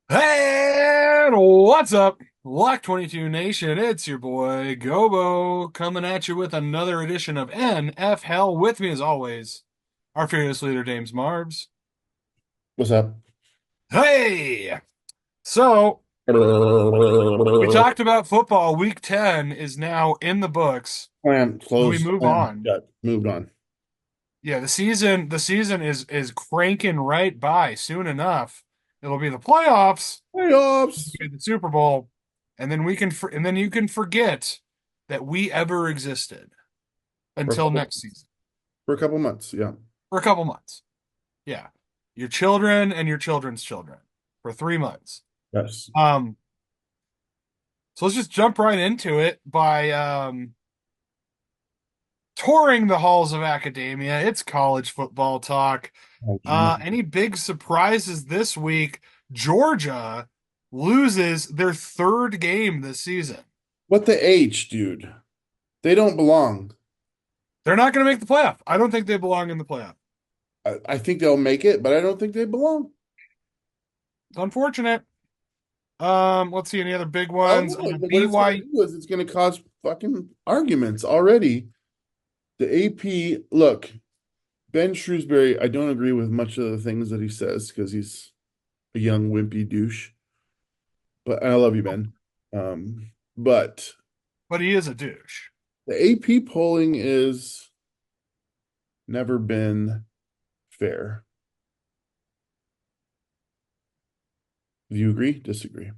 And what's up, Lock 22 Nation? It's your boy Gobo coming at you with another edition of NF Hell. With me, as always, our fearless leader, James Marbs. What's up? Hey! So, we talked about football. Week 10 is now in the books. Plan So we closed. move Plan on. shut. Moved on. Yeah, the season is cranking right by. Soon enough, it'll be the playoffs. Playoffs The Super Bowl, and then and then you can forget that we ever existed for a until couple next season for a couple months. Yeah. for a couple months. Yeah, your children and your children's children for 3 months. Yes. Um, so let's just jump right into it by touring the halls of academia. It's college football talk. Oh, geez. Any big surprises this week? Georgia loses their third game this season. What the H, dude? They don't belong. They're not going to make the playoff. I don't think they belong in the playoff. I think they'll make it, but I don't think they belong. It's unfortunate. Let's see any other big Well, ones. look, what it's going to BYU. do is it's going to cause fucking arguments already. The AP, look, Ben Shrewsbury, I don't agree with much of the things that he says because he's a young wimpy douche. But I love you, Ben. But But he is a douche. the AP polling is never been fair. Do you agree? Disagree?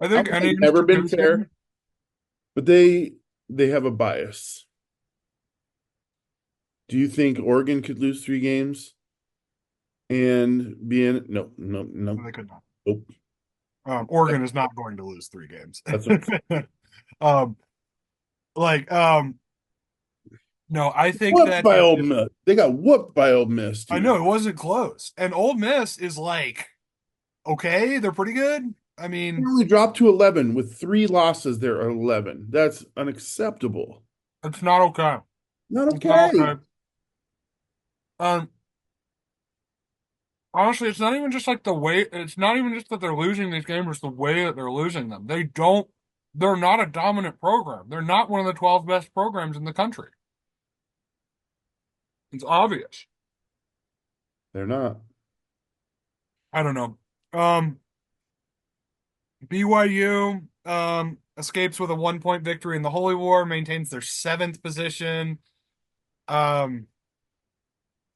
I I think would say any never been fair, institution. but they have a bias. Do you think Oregon could lose 3 games and be in? No, no, no, They could not. nope. Oregon is not going to lose 3 games. That's what um, like, no, I think whooped that by Ole if Miss. They got whooped by Ole Miss, I know dude. it wasn't close, and Ole Miss is like, okay, they're pretty good. I They mean, only dropped to 11 with 3 losses. There are 11. That's unacceptable. it's not okay. Not It's not okay. okay. Um, Honestly, it's not even just like the way, it's not even just that they're losing these games, it's the way that they're losing them. They're not a dominant program. They're not one of the 12 best programs in the country. It's obvious. They're not. I don't know. Um, BYU, escapes with a 1 point victory in the Holy War, maintains their seventh position. Um,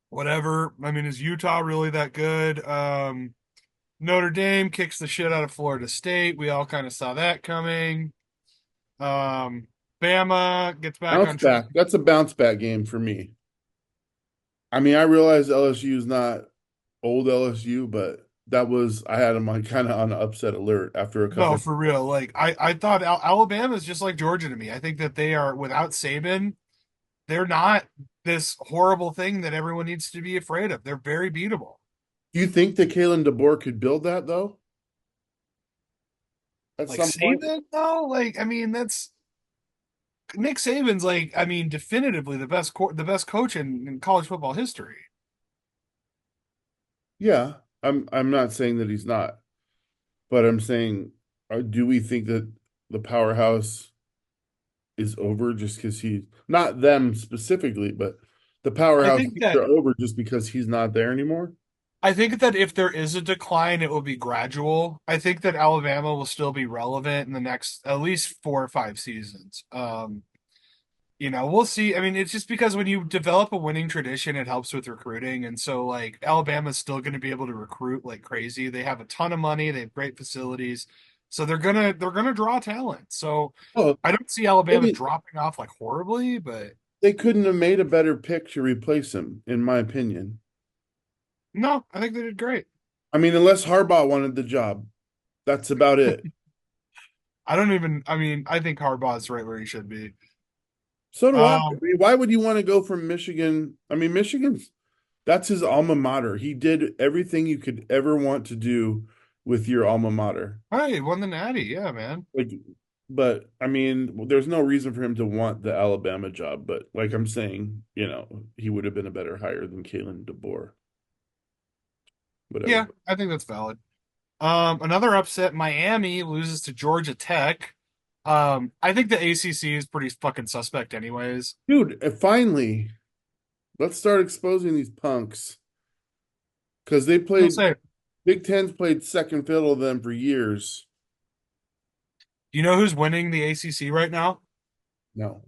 Whatever. I mean, is Utah really that good? Notre Dame kicks the shit out of Florida State. We all kind of saw that coming. Um, Bama gets back Bounce on track. back. That's a bounce back game for me. I mean, I realize LSU is not old LSU, but that was I had them on kind of on upset alert after a No, couple. for real. Like I thought Alabama is just like Georgia to me. I think that they are without Saban, they're not this horrible thing that everyone needs to be afraid of. They're very beatable. Do you think that Kalen DeBoer could build that though? At Like some point, Saban, though, like I mean, that's Nick Saban's like I mean, definitively the best coach in college football history. yeah. I'm not saying that he's not, but I'm saying, do we think that the powerhouse is over just because he's not them specifically, but the I powerhouse think are that over just because he's not there anymore? I think that if there is a decline, it will be gradual. I think that Alabama will still be relevant in the next at least 4 or 5 seasons. We'll see. I mean, it's just because when you develop a winning tradition, it helps with recruiting. And so like Alabama's still going to be able to recruit like crazy. They have a ton of money, they have great facilities. So they're gonna draw talent. So Oh, I don't see Alabama maybe dropping off like horribly, but they couldn't have made a better pick to replace him, in my opinion. no, I think they did great. I mean, unless Harbaugh wanted the job, that's about it. I mean, I think Harbaugh's right where he should be. So do I. I Um, mean, why would you want to go from Michigan? I mean, Michigan's that's his alma mater. He did everything you could ever want to do with your alma mater. Hey, won the Natty, yeah, man. Like, but I mean, there's no reason for him to want the Alabama job. But like I'm saying, he would have been a better hire than Kalen DeBoer. whatever. Yeah, I think that's valid. Another upset, Miami loses to Georgia Tech. I think the ACC is pretty fucking suspect anyways. Dude, and finally, let's start exposing these punks because they I'll played say, do Big Ten's played second fiddle to them for years. you know who's winning the ACC right now? No.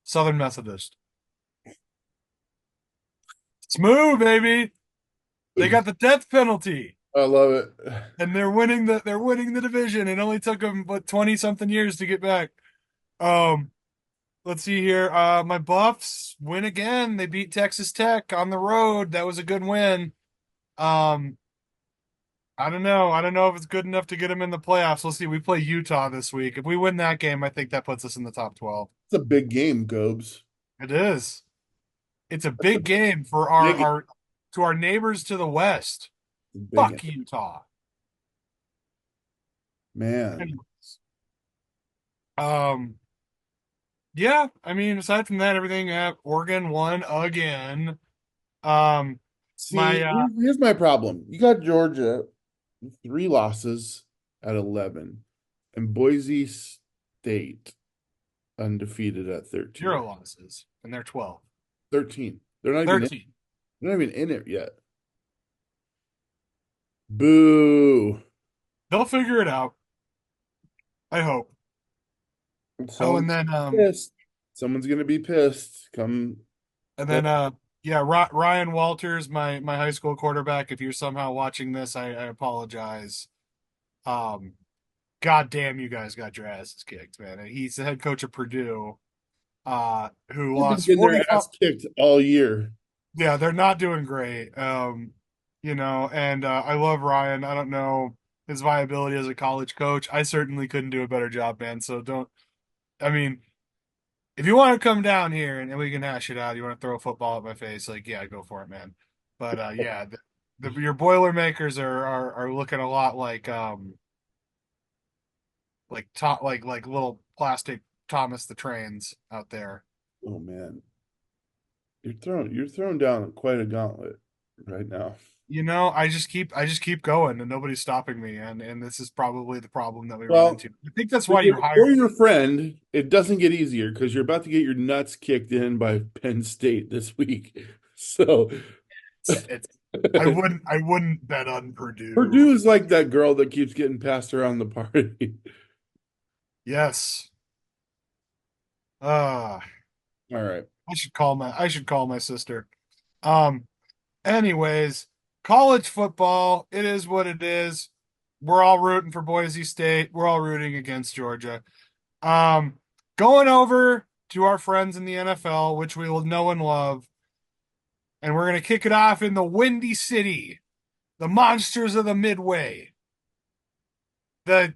Southern Methodist. Smooth, baby. They got the death penalty. I love it. And they're winning the division. It only took them but 20 something years to get back. Um, let's see here. My Buffs win again. They beat Texas Tech on the road. That was a good win. Um, I don't know. I don't know if it's good enough to get them in the playoffs. We'll see. We play Utah this week. If we win that game, I think that puts us in the top 12. It's a big game, Gobes. It is. It's a That's a big game for our big, our to our neighbors to the west. big Fuck Utah. man. Anyways, um, yeah. I mean, aside from that, everything. Oregon won again. Um, my See, here's my problem. You got Georgia, 3 losses at 11, and Boise State undefeated at 13. 0 losses, and they're 12. 13. They're not even in, 13. they're not even in it yet. Boo. They'll figure it out. I hope. Oh, Someone's and then pissed. Someone's gonna be pissed. Come and play. then yeah, Ryan Walters, my high school quarterback. If you're somehow watching this, I apologize. Um, God damn, you guys got your asses kicked, man. He's the head coach of Purdue, who They've been lost getting their 45. ass kicked all year. Yeah, they're not doing great. And I love Ryan. I don't know his viability as a college coach. I certainly couldn't do a better job, man. So don't. I mean, if you want to come down here and we can hash it out, you want to throw a football at my face, like yeah, go for it, man. But yeah, your Boilermakers are looking a lot like little plastic Thomas the Trains out there. Oh man. You're throwing down quite a gauntlet right now. I just keep going and nobody's stopping me, and this is probably the problem that we run Well, into. I think that's for why your, you for hire. your friend, it doesn't get easier because you're about to get your nuts kicked in by Penn State this week. So It's I wouldn't bet on Purdue. Purdue is like that girl that keeps getting passed around the party. Yes. Uh All right. I should call my sister. Um anyways, college football, it is what it is. We're all rooting for Boise State. We're all rooting against Georgia. Um Going over to our friends in the NFL, which we will know and love, and we're going to kick it off in the Windy City, the monsters of the Midway, the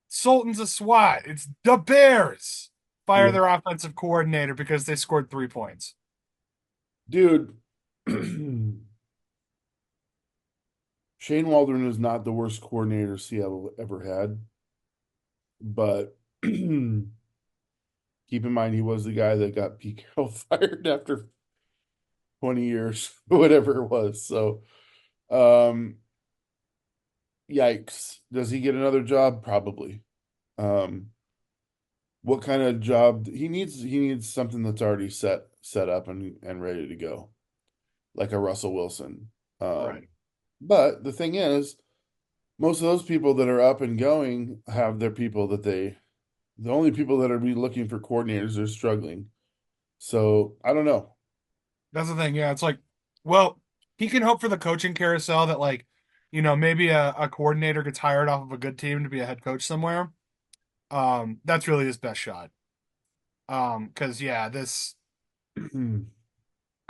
Sultans of SWAT. It's the Bears fire Yeah. their offensive coordinator because they scored 3 points. Dude, Shane Waldron is not the worst coordinator Seattle ever had, but keep in mind he was the guy that got Pete Carroll fired after 20 years, whatever it was. So, um, yikes. Does he get another job? Probably. Um, what kind of job he needs something that's already set up and ready to go, like a Russell Wilson. Um, Right. but the thing is, most of those people that are up and going have their people that the only people that are be looking for coordinators are struggling. So I don't know. That's the thing. Yeah. It's like, well, he can hope for the coaching carousel that, like, maybe a coordinator gets hired off of a good team to be a head coach somewhere. That's really his best shot. Because yeah,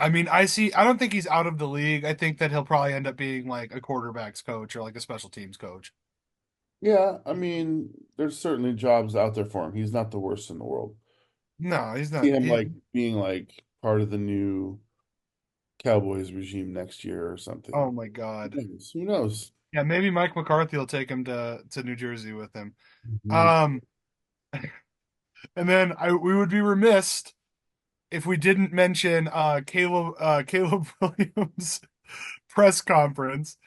I mean, I don't think he's out of the league. I think that he'll probably end up being like a quarterbacks coach or like a special teams coach. Yeah, I mean, there's certainly jobs out there for him. He's not the worst in the world. No, he's See not. him like being like part of the new Cowboys regime next year or Oh something. my God. Who knows? Who knows? Yeah, maybe Mike McCarthy will take him to New Jersey with him. Mhm. Um, and then we would be remiss if we didn't mention Caleb Williams press conference.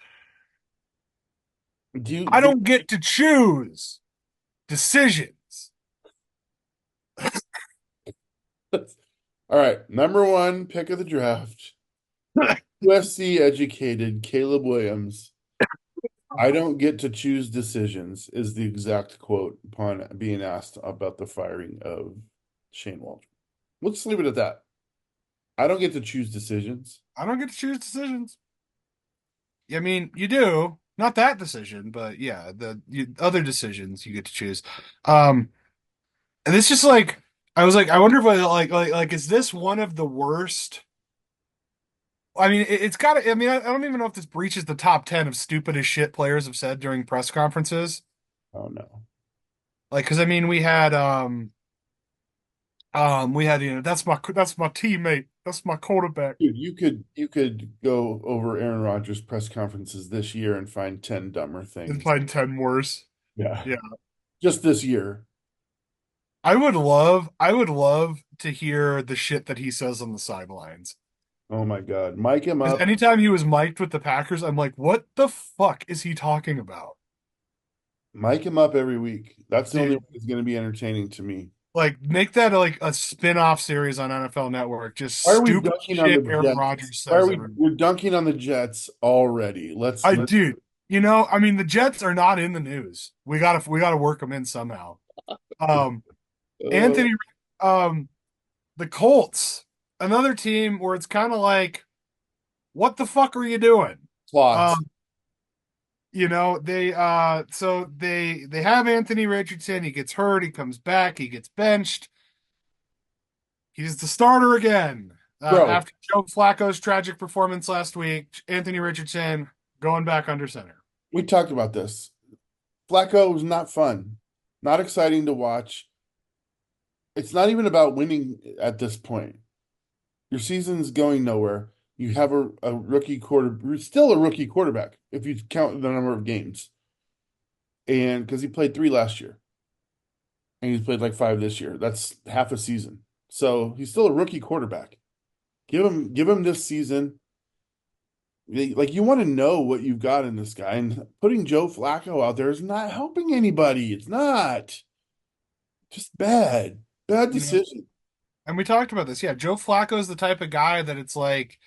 I don't get to choose decisions. all right, number one pick of the draft, USC educated Caleb Williams. I don't get to choose decisions, is the exact quote upon being asked about the firing of Shane Waldron. Let's leave it at that. I don't get to choose decisions. I don't get to choose decisions. I mean, you do. Not that decision, but yeah, other decisions you get to choose. And it's just like I was like, I wonder if like is this one of the worst? I mean, it's got to. I mean, I don't even know if this breaches the top 10 of stupidest shit players have said during press conferences. Oh no. Like, because I mean, we had that's my teammate, that's my quarterback. Dude, you could go over Aaron Rodgers' press conferences this year and find 10 dumber And things. playing 10 worse. Yeah. Yeah, Just this year. I would love to hear the shit that he says on the sidelines. Oh my God. Mic him Because up. anytime he was mic'd with the Packers, I'm like, what the fuck is he talking about? Mic him up every week. That's the only way Dude, it's going to be entertaining to me. like make that like a spin-off series on NFL Network. Just Why are we stupid dunking on the shit Aaron Jets? Rodgers Why are says we every we're dunking on the Jets already? I dude, I mean the Jets are not in the news. We gotta work them in somehow. Um uh, Anthony um the Colts, another team where it's kind of like, what the fuck are you doing? plots. Um, they have Anthony Richardson, he gets hurt, he comes back, he gets benched. He's the starter again. Bro, After Joe Flacco's tragic performance last week, Anthony Richardson going back under center. we talked about this. Flacco was not fun, not exciting to watch. It's not even about winning at this point. Your season's going nowhere. You have a rookie quarter, still a rookie quarterback if you count the number of games. And because he played three last year and he's played like five this year, that's half a season. So he's still a rookie quarterback. Give him this season. Like you want to know what you've got in this guy, and putting Joe Flacco out there is not helping anybody. It's not. Just bad You know, decision. and we talked about this. Yeah, Joe Flacco is the type of guy that it's like,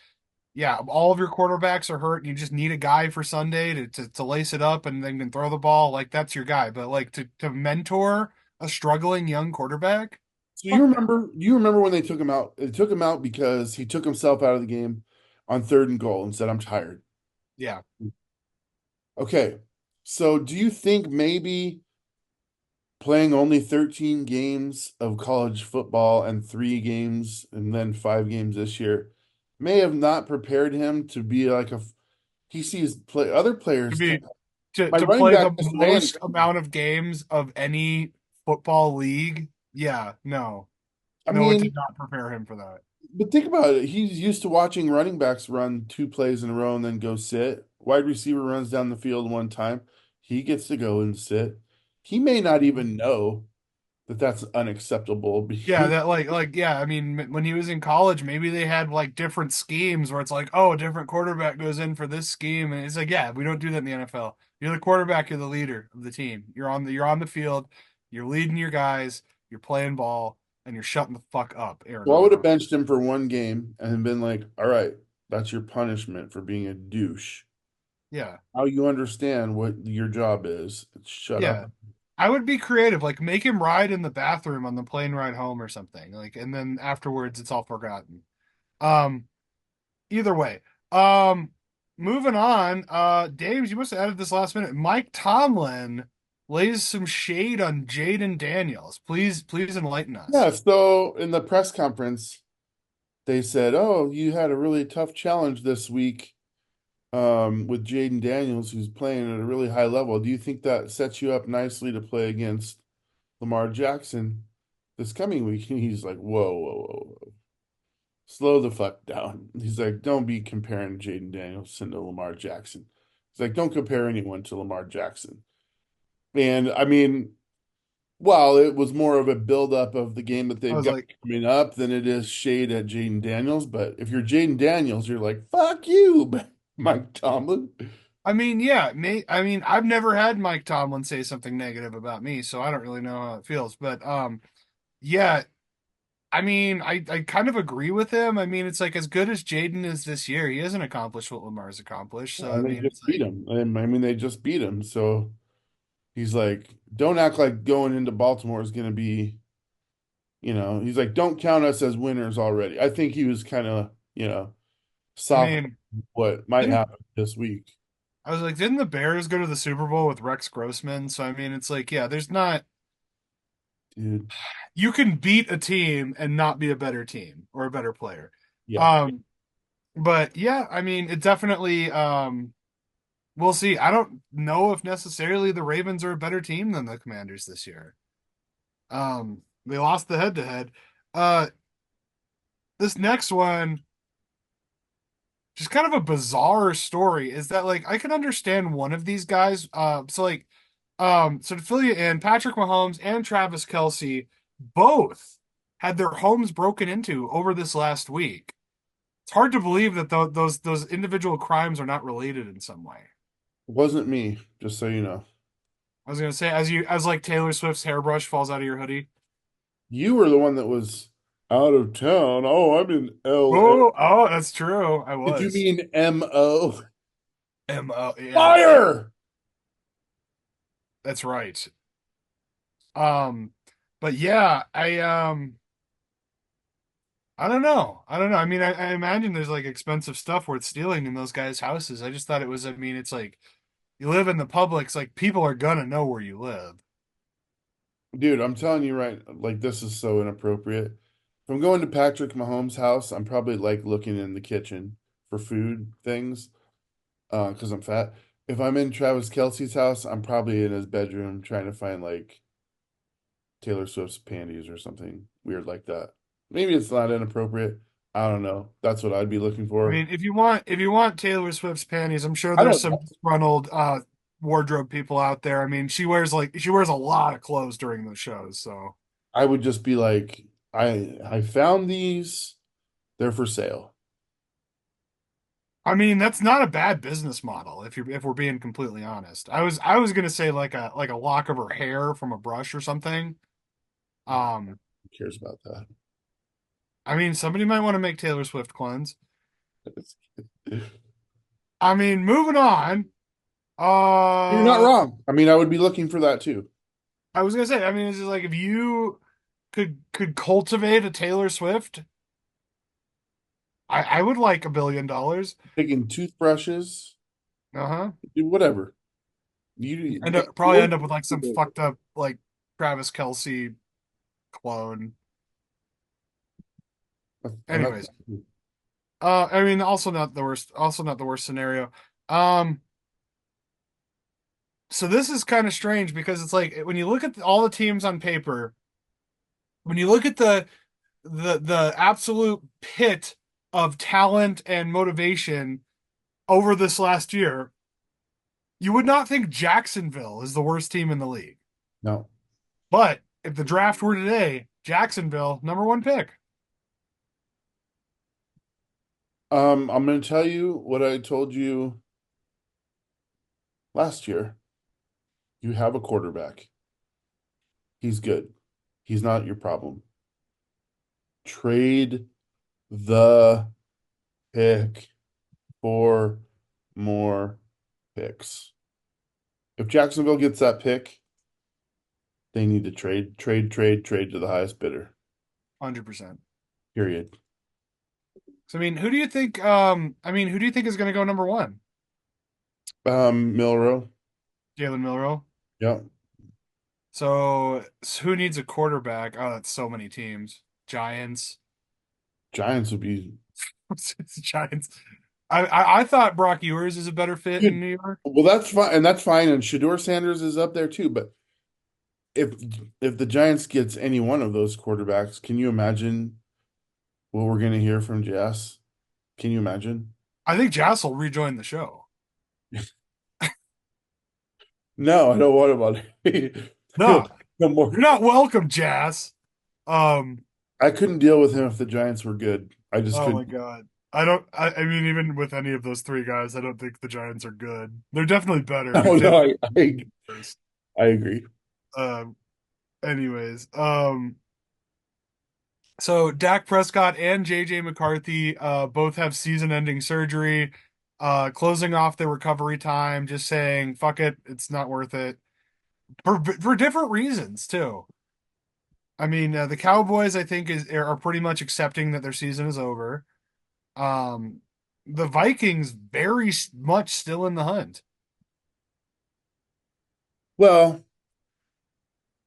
yeah, all of your quarterbacks are hurt, and you just need a guy for Sunday to lace it up and then can throw the ball. Like that's your guy. But like to mentor a struggling young quarterback, So you fuck that. remember you remember when they took him out? They took him out because he took himself out of the game on third and goal and said, "I'm tired." Yeah. Okay. So do you think maybe playing only 13 games of college football and three games and then five games this year may have not prepared him to be like he sees play other To players. be My to running play back the just ran. most amount of games of any football league. Yeah, no. I No, it mean, did not prepare him for that. but think about it. He's used to watching running backs run two plays in a row and then go sit. Wide receiver runs down the field one time. He gets to go and sit. He may not even know that that's unacceptable. Yeah, that yeah, I mean when he was in college, maybe they had like different schemes where it's like, oh, a different quarterback goes in for this scheme and it's like, yeah, we don't do that in the NFL. You're the quarterback, you're the leader of the team. You're on the field, you're leading your guys, you're playing ball, and you're shutting the fuck up, Aaron So I would have Rodgers. benched him for one game and been like, all right, that's your punishment for being a douche. Yeah. Now you understand what your job is. Shut Yeah. up. I would be creative, like make him ride in the bathroom on the plane ride home or something. Like and then afterwards it's all forgotten. Um Either way. Um Moving on. Dames, you must have added this last minute. Mike Tomlin lays some shade on Jaden Daniels. Please enlighten us. Yeah, so in the press conference, they said, "Oh, you had a really tough challenge this week with Jaden Daniels, who's playing at a really high level. Do you think that sets you up nicely to play against Lamar Jackson this coming week?" And he's like, "Whoa, whoa, whoa, whoa. Slow the fuck down." He's like, "Don't be comparing Jaden Danielson to Lamar Jackson." He's like, "Don't compare anyone to Lamar Jackson." And I mean, well, it was more of a buildup of the game that I they've was got like, coming up than it is shade at Jaden Daniels. But if you're Jaden Daniels, you're like, fuck you, Mike Tomlin. I mean, yeah, I mean, I've never had Mike Tomlin say something negative about me, so I don't really know how it feels. But yeah, I mean, I kind of agree with him. I mean, it's like as good as Jaden is this year, he hasn't accomplished what Lamar's accomplished. So I And they mean, just it's beat like, him. And I mean, they just beat him. So he's like, don't act like going into Baltimore is going to be, he's like, don't count us as winners already. I think he was kind of, I soft mean, what might didn't happen this week. I was like, didn't the Bears go to the Super Bowl with Rex Grossman? So I mean, it's like, yeah, there's not Dude, you can beat a team and not be a better team or a better player. yeah. Um, but yeah, I mean, it definitely we'll see. I don't know if necessarily the Ravens are a better team than the Commanders this year. They lost the head to head. Uh, this next one, just kind of a bizarre story, is that like I can understand one of these guys. So to fill you in, Patrick Mahomes and Travis Kelce both had their homes broken into over this last week. It's hard to believe that those individual crimes are not related in some way. It wasn't me, just so you know. I was gonna say, as like Taylor Swift's hairbrush falls out of your hoodie. You were the one that was out of town. Oh, I'm in LA. Oh, that's true. I Did you was. mean MO? Yeah, Fire! that's right. Um, but yeah, I don't know. I don't know. I mean, I imagine there's like expensive stuff worth stealing in those guys' houses. I just thought it was, I mean, it's like you live in the Publix, like people are gonna know where you live. Dude, I'm telling you right, like this is so inappropriate. If I'm going to Patrick Mahomes' house, I'm probably like looking in the kitchen for food things, because I'm fat. If I'm in Travis Kelce's house, I'm probably in his bedroom trying to find like Taylor Swift's panties or something weird like that. Maybe it's not inappropriate. I don't know. That's what I'd be looking I for. mean, if you want Taylor Swift's panties, I'm sure I there's don't some know. disgruntled wardrobe people out there. I mean, she wears a lot of clothes during the shows, so I would just be like, I found these. They're for sale. I mean, that's not a bad business model if we're being completely honest. I was gonna say like a lock of her hair from a brush or something. Um, Who cares about that? I mean, somebody might want to make Taylor Swift clones. I mean, moving on. You're not Uh, wrong. I mean, I would be looking for that too. I was gonna say, I mean, it's just like if you could cultivate a Taylor Swift, I would like $1 billion. Taking toothbrushes, Uh-huh. do whatever. You And get probably end up with like some fucked up like Travis Kelce clone. and that's Anyways, I mean, also not the worst scenario. Um, so this is kind of strange because it's like when you look at all the teams on paper, when you look at the absolute pit of talent and motivation over this last year, you would not think Jacksonville is the worst team in the league. no. But if the draft were today, Jacksonville, number one pick. I'm going to tell you what I told you last year. You have a quarterback. He's good. He's not your problem. Trade the pick for more picks. If Jacksonville gets that pick, they need to trade to the highest bidder. 100%. Period. So I mean, who do you think is going to go number one? Milrow. Jalen Milroe. Yeah. So who needs a quarterback? Oh, that's so many teams. Giants. Giants would be It's Giants. I thought Brock Ewers is a better fit in good. New York. Well, that's fine, and that's fine. And Shador Sanders is up there too. But if if the Giants gets any one of those quarterbacks, can you imagine what we're gonna hear from Jess? Can you imagine? I think Jass will rejoin the show. No, I don't want him on. No, No more. you're not welcome, Jass. I couldn't deal with him if the Giants were good. I just Oh my couldn't. God. I don't. I mean, even with any of those three guys, I don't think the Giants are good. They're definitely better. Oh McDavid no, is worse. I agree. Um. Anyways. So Dak Prescott and JJ McCarthy both have season-ending surgery. Closing off their recovery time, just saying, "Fuck it, it's not worth it." For different reasons too. I mean, the Cowboys, I think, are pretty much accepting that their season is over. Um, the Vikings very much still in the hunt. Well,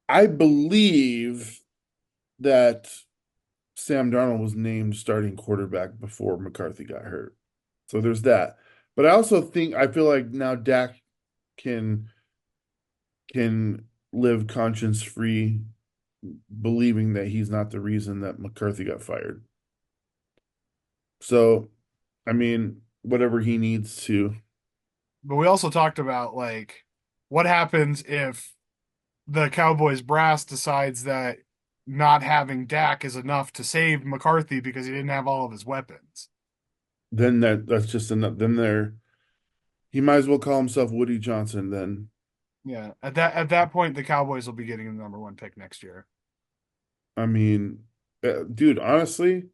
I believe that Sam Darnold was named starting quarterback before McCarthy got hurt. So there's that. But I also think I feel like now Dak can live conscience free, believing that he's not the reason that McCarthy got fired. So, I mean, whatever he needs to. But we also talked about like what happens if the Cowboys brass decides that not having Dak is enough to save McCarthy because he didn't have all of his weapons. Then that's just enough. Then there, he might as well call himself Woody Johnson. Then, Yeah, at that point, the Cowboys will be getting the number one pick next year. I mean, dude, honestly,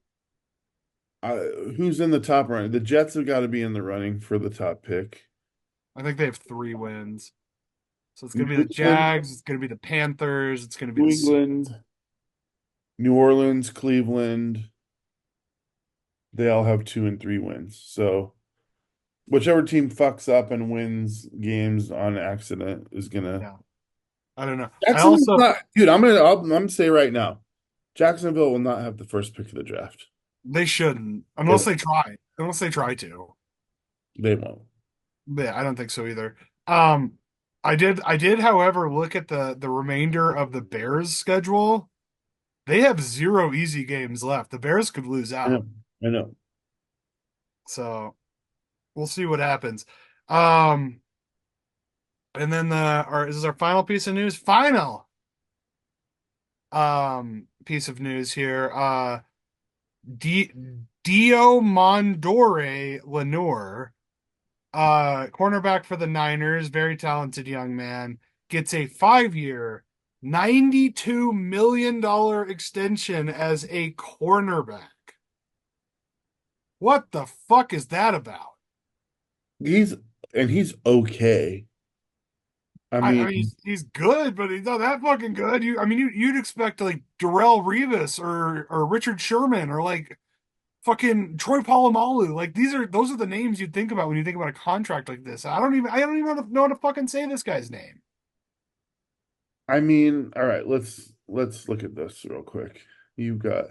I, who's in the top running? The Jets have got to be in the running for the top pick. I think they have 3 wins. So it's gonna be New the England, Jags, it's gonna be the Panthers, it's gonna be New the England, New Orleans, Cleveland. They all have 2 and 3 wins. So whichever team fucks up and wins games on accident is gonna. yeah. I don't know. I Jacksonville's also not, dude. I'm gonna say right now, Jacksonville will not have the first pick of the draft. They shouldn't They unless won't. they try. Unless they try to. They won't. But yeah, I don't think so either. Um, I did, however, look at the remainder of the Bears schedule. They have 0 easy games left. The Bears could lose I know. out. I know. So we'll see what happens. Um, and then this is our final piece of news. Final piece of news here. D Dio Mondore Lenore, cornerback for the Niners, very talented young man, gets a 5-year, $92 million extension as a cornerback. What the fuck is that about? He's he's okay. I I mean, mean, he's good, but he's not that fucking good. You'd expect like Darrell Revis or Richard Sherman or like fucking Troy Polamalu. Like those are the names you'd think about when you think about a contract like this. I don't even know how to fucking say this guy's name. all right, let's look at this real quick. You've got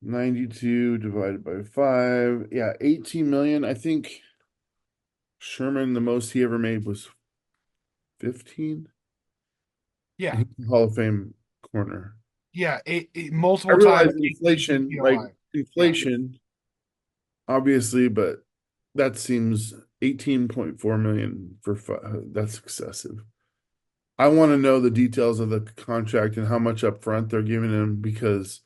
92 divided by 5. Yeah, 18 million. I think Sherman, the most he ever made was 15. Yeah, He's a Hall of Fame corner. yeah, I multiple time realize inflation, like PPOI. Yeah, inflation, obviously, but that seems 18.4 million for that's excessive. I want to know the details of the contract and how much upfront they're giving him because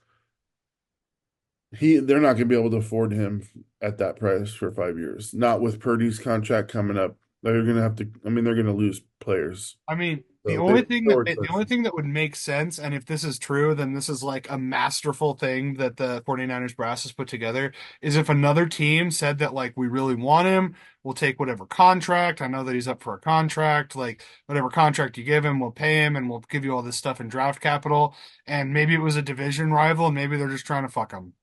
they're not going to be able to afford him at that price for 5 years. Not with Purdy's contract coming up. They're going to have to, I mean, they're going to lose players. I mean, the So only thing they that were the only thing that would make sense, and if this is true, then this is like a masterful thing that the 49ers brass has put together, is if another team said that like we really want him, we'll take whatever contract. I know that he's up for a contract, like whatever contract you give him, we'll pay him and we'll give you all this stuff in draft capital. And maybe it was a division rival, and maybe they're just trying to fuck him.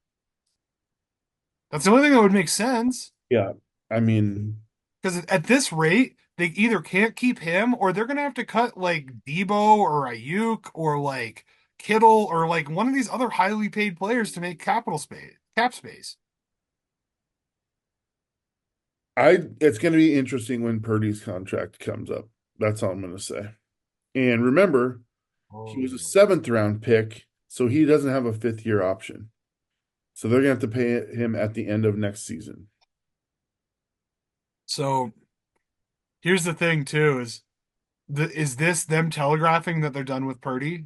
That's the only thing that would make sense. Yeah. I mean, Because at this rate, they either can't keep him or they're gonna have to cut like Debo or Ayuk or like Kittle or like one of these other highly paid players to make cap space. it's going to be interesting when Purdy's contract comes up. That's all I'm going to say. And remember, he was a Oh. seventh round pick, so he doesn't have a 5th year option. So they're going to have to pay him at the end of next season. So here's the thing too, is this them telegraphing that they're done with Purdy?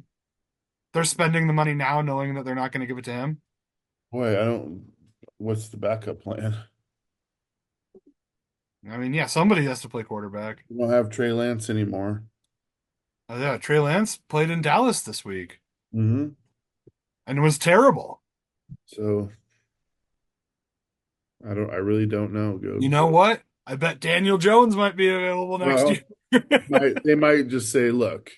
They're spending the money now knowing that they're not going to give it to him. Boy, I don't. what's the backup plan? I mean, yeah, somebody has to play quarterback. We don't have Trey Lance anymore. Yeah, Trey Lance played in Dallas this week Hmm. and was terrible. So I really don't know, You Gobes. know what? I bet Daniel Jones might be available next year. Well, they might just say, look,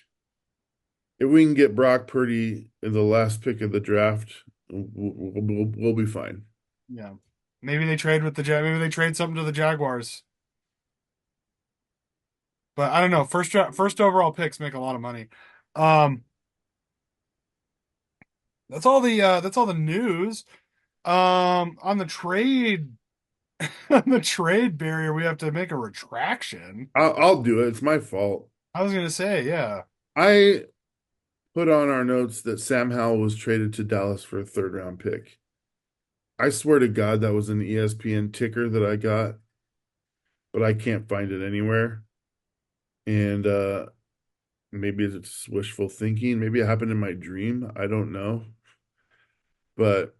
if we can get Brock Purdy in the last pick of the draft, we'll be fine. Yeah. Maybe they trade with the maybe they trade something to the Jaguars. But I don't know. First overall picks make a lot of money. Um, that's all the news. On the trade on the trade barrier, we have to make a retraction. I'll do it. It's my fault. I was gonna say, yeah. I put on our notes that Sam Howell was traded to Dallas for a third round pick. I swear to God that was an ESPN ticker that I got, but I can't find it anywhere. And maybe it's wishful thinking. Maybe it happened in my dream. I don't know. But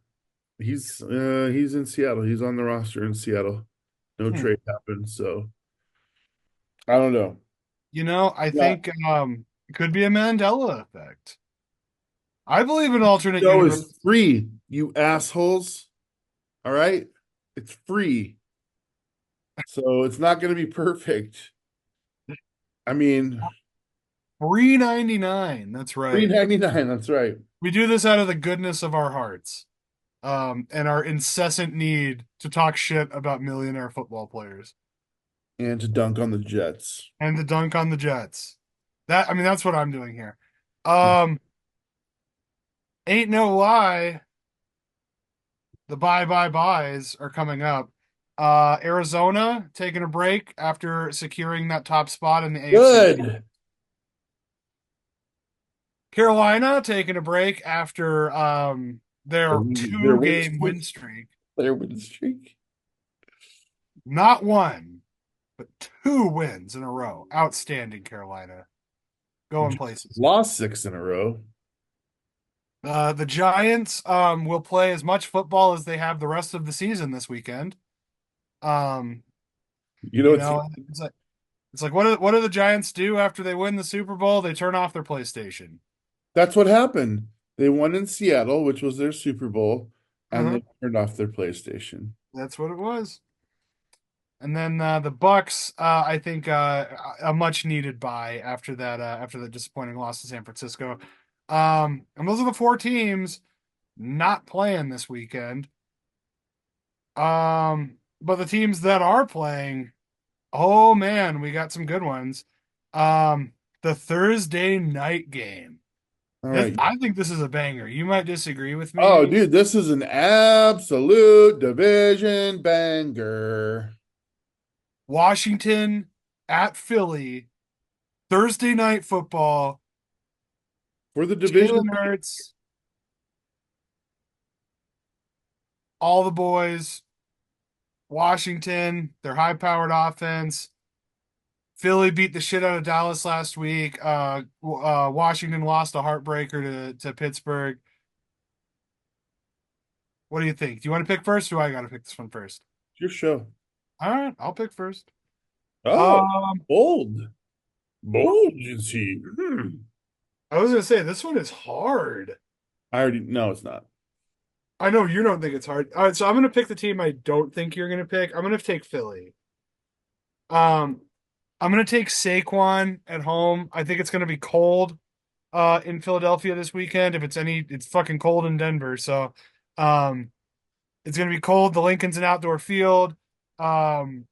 he's in Seattle. He's on the roster in Seattle. No Hmm. trade happened, so I don't know. I Yeah, think it could be a Mandela effect. I believe in alternate show universe. is free, you assholes. All right, it's free, so it's not going to be perfect. I mean, Free 99. That's three right. 99. That's right, We do this out of the goodness of our hearts. And our incessant need to talk shit about millionaire football players and to dunk on the Jets. and to dunk on the Jets. I mean, that's what I'm doing here. Um, ain't no lie, the buys are coming up. Arizona taking a break after securing that top spot in the AFC. Good. Carolina taking a break after their Their win two-game win streak. streak. Their win streak. Not one, but two wins in a row. Outstanding, Carolina. Going places. Lost six in a row. The Giants will play as much football as they have the rest of the season this weekend. Um, You know, it's it's like what do the Giants do after they win the Super Bowl? They turn off their PlayStation. that's what happened. They won in Seattle, which was their Super Bowl, and Uh-huh. they turned off their PlayStation. That's what it was. And then the Bucks, I think a much needed buy after the disappointing loss to San Francisco. And those are the four teams not playing this weekend. But the teams that are playing, oh man, we got some good ones. Um, the Thursday night game. All right. I think this is a banger. You might disagree with Oh, me. dude, this is an absolute division banger Washington at Philly, Thursday night football. for the division. Jalen Hurts, all the boys. Washington, their high-powered offense. Philly beat the shit out of Dallas last week. Washington lost a heartbreaker to Pittsburgh. What do you think? Do you want to pick first, or do I got to pick this one first? Your show. All right, I'll pick first. Oh, Um, bold. Bold is he? Hmm. I was gonna say this one is hard. I already no, it's not. I know you don't think it's hard. All right, so I'm gonna pick the team I don't think you're gonna pick. I'm gonna take Philly. Um, I'm gonna take Saquon at home. I think it's gonna be cold in Philadelphia this weekend. It's fucking cold in Denver. So um it's gonna be cold. The Lincoln's an outdoor field. Um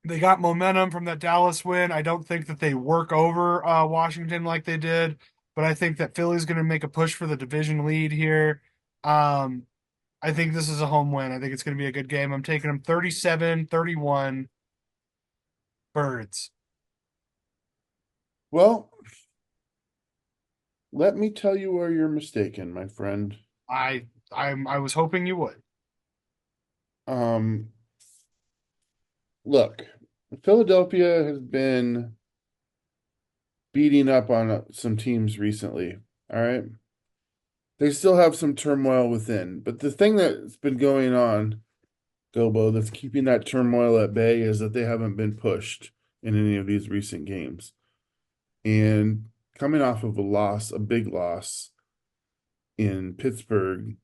they got momentum from that Dallas win. I don't think that they work over Washington like they did, but I think that Philly's gonna make a push for the division lead here. Um I think this is a home win. I think it's gonna be a good game. I'm taking them 37-31 birds. Well, let me tell you where you're mistaken, my friend. I was hoping you would. Um, Look, Philadelphia has been beating up on some teams recently. All right. they still have some turmoil within. But the thing that's been going on, Gobo, that's keeping that turmoil at bay is that they haven't been pushed in any of these recent games. And coming off of a loss, a big loss in Pittsburgh,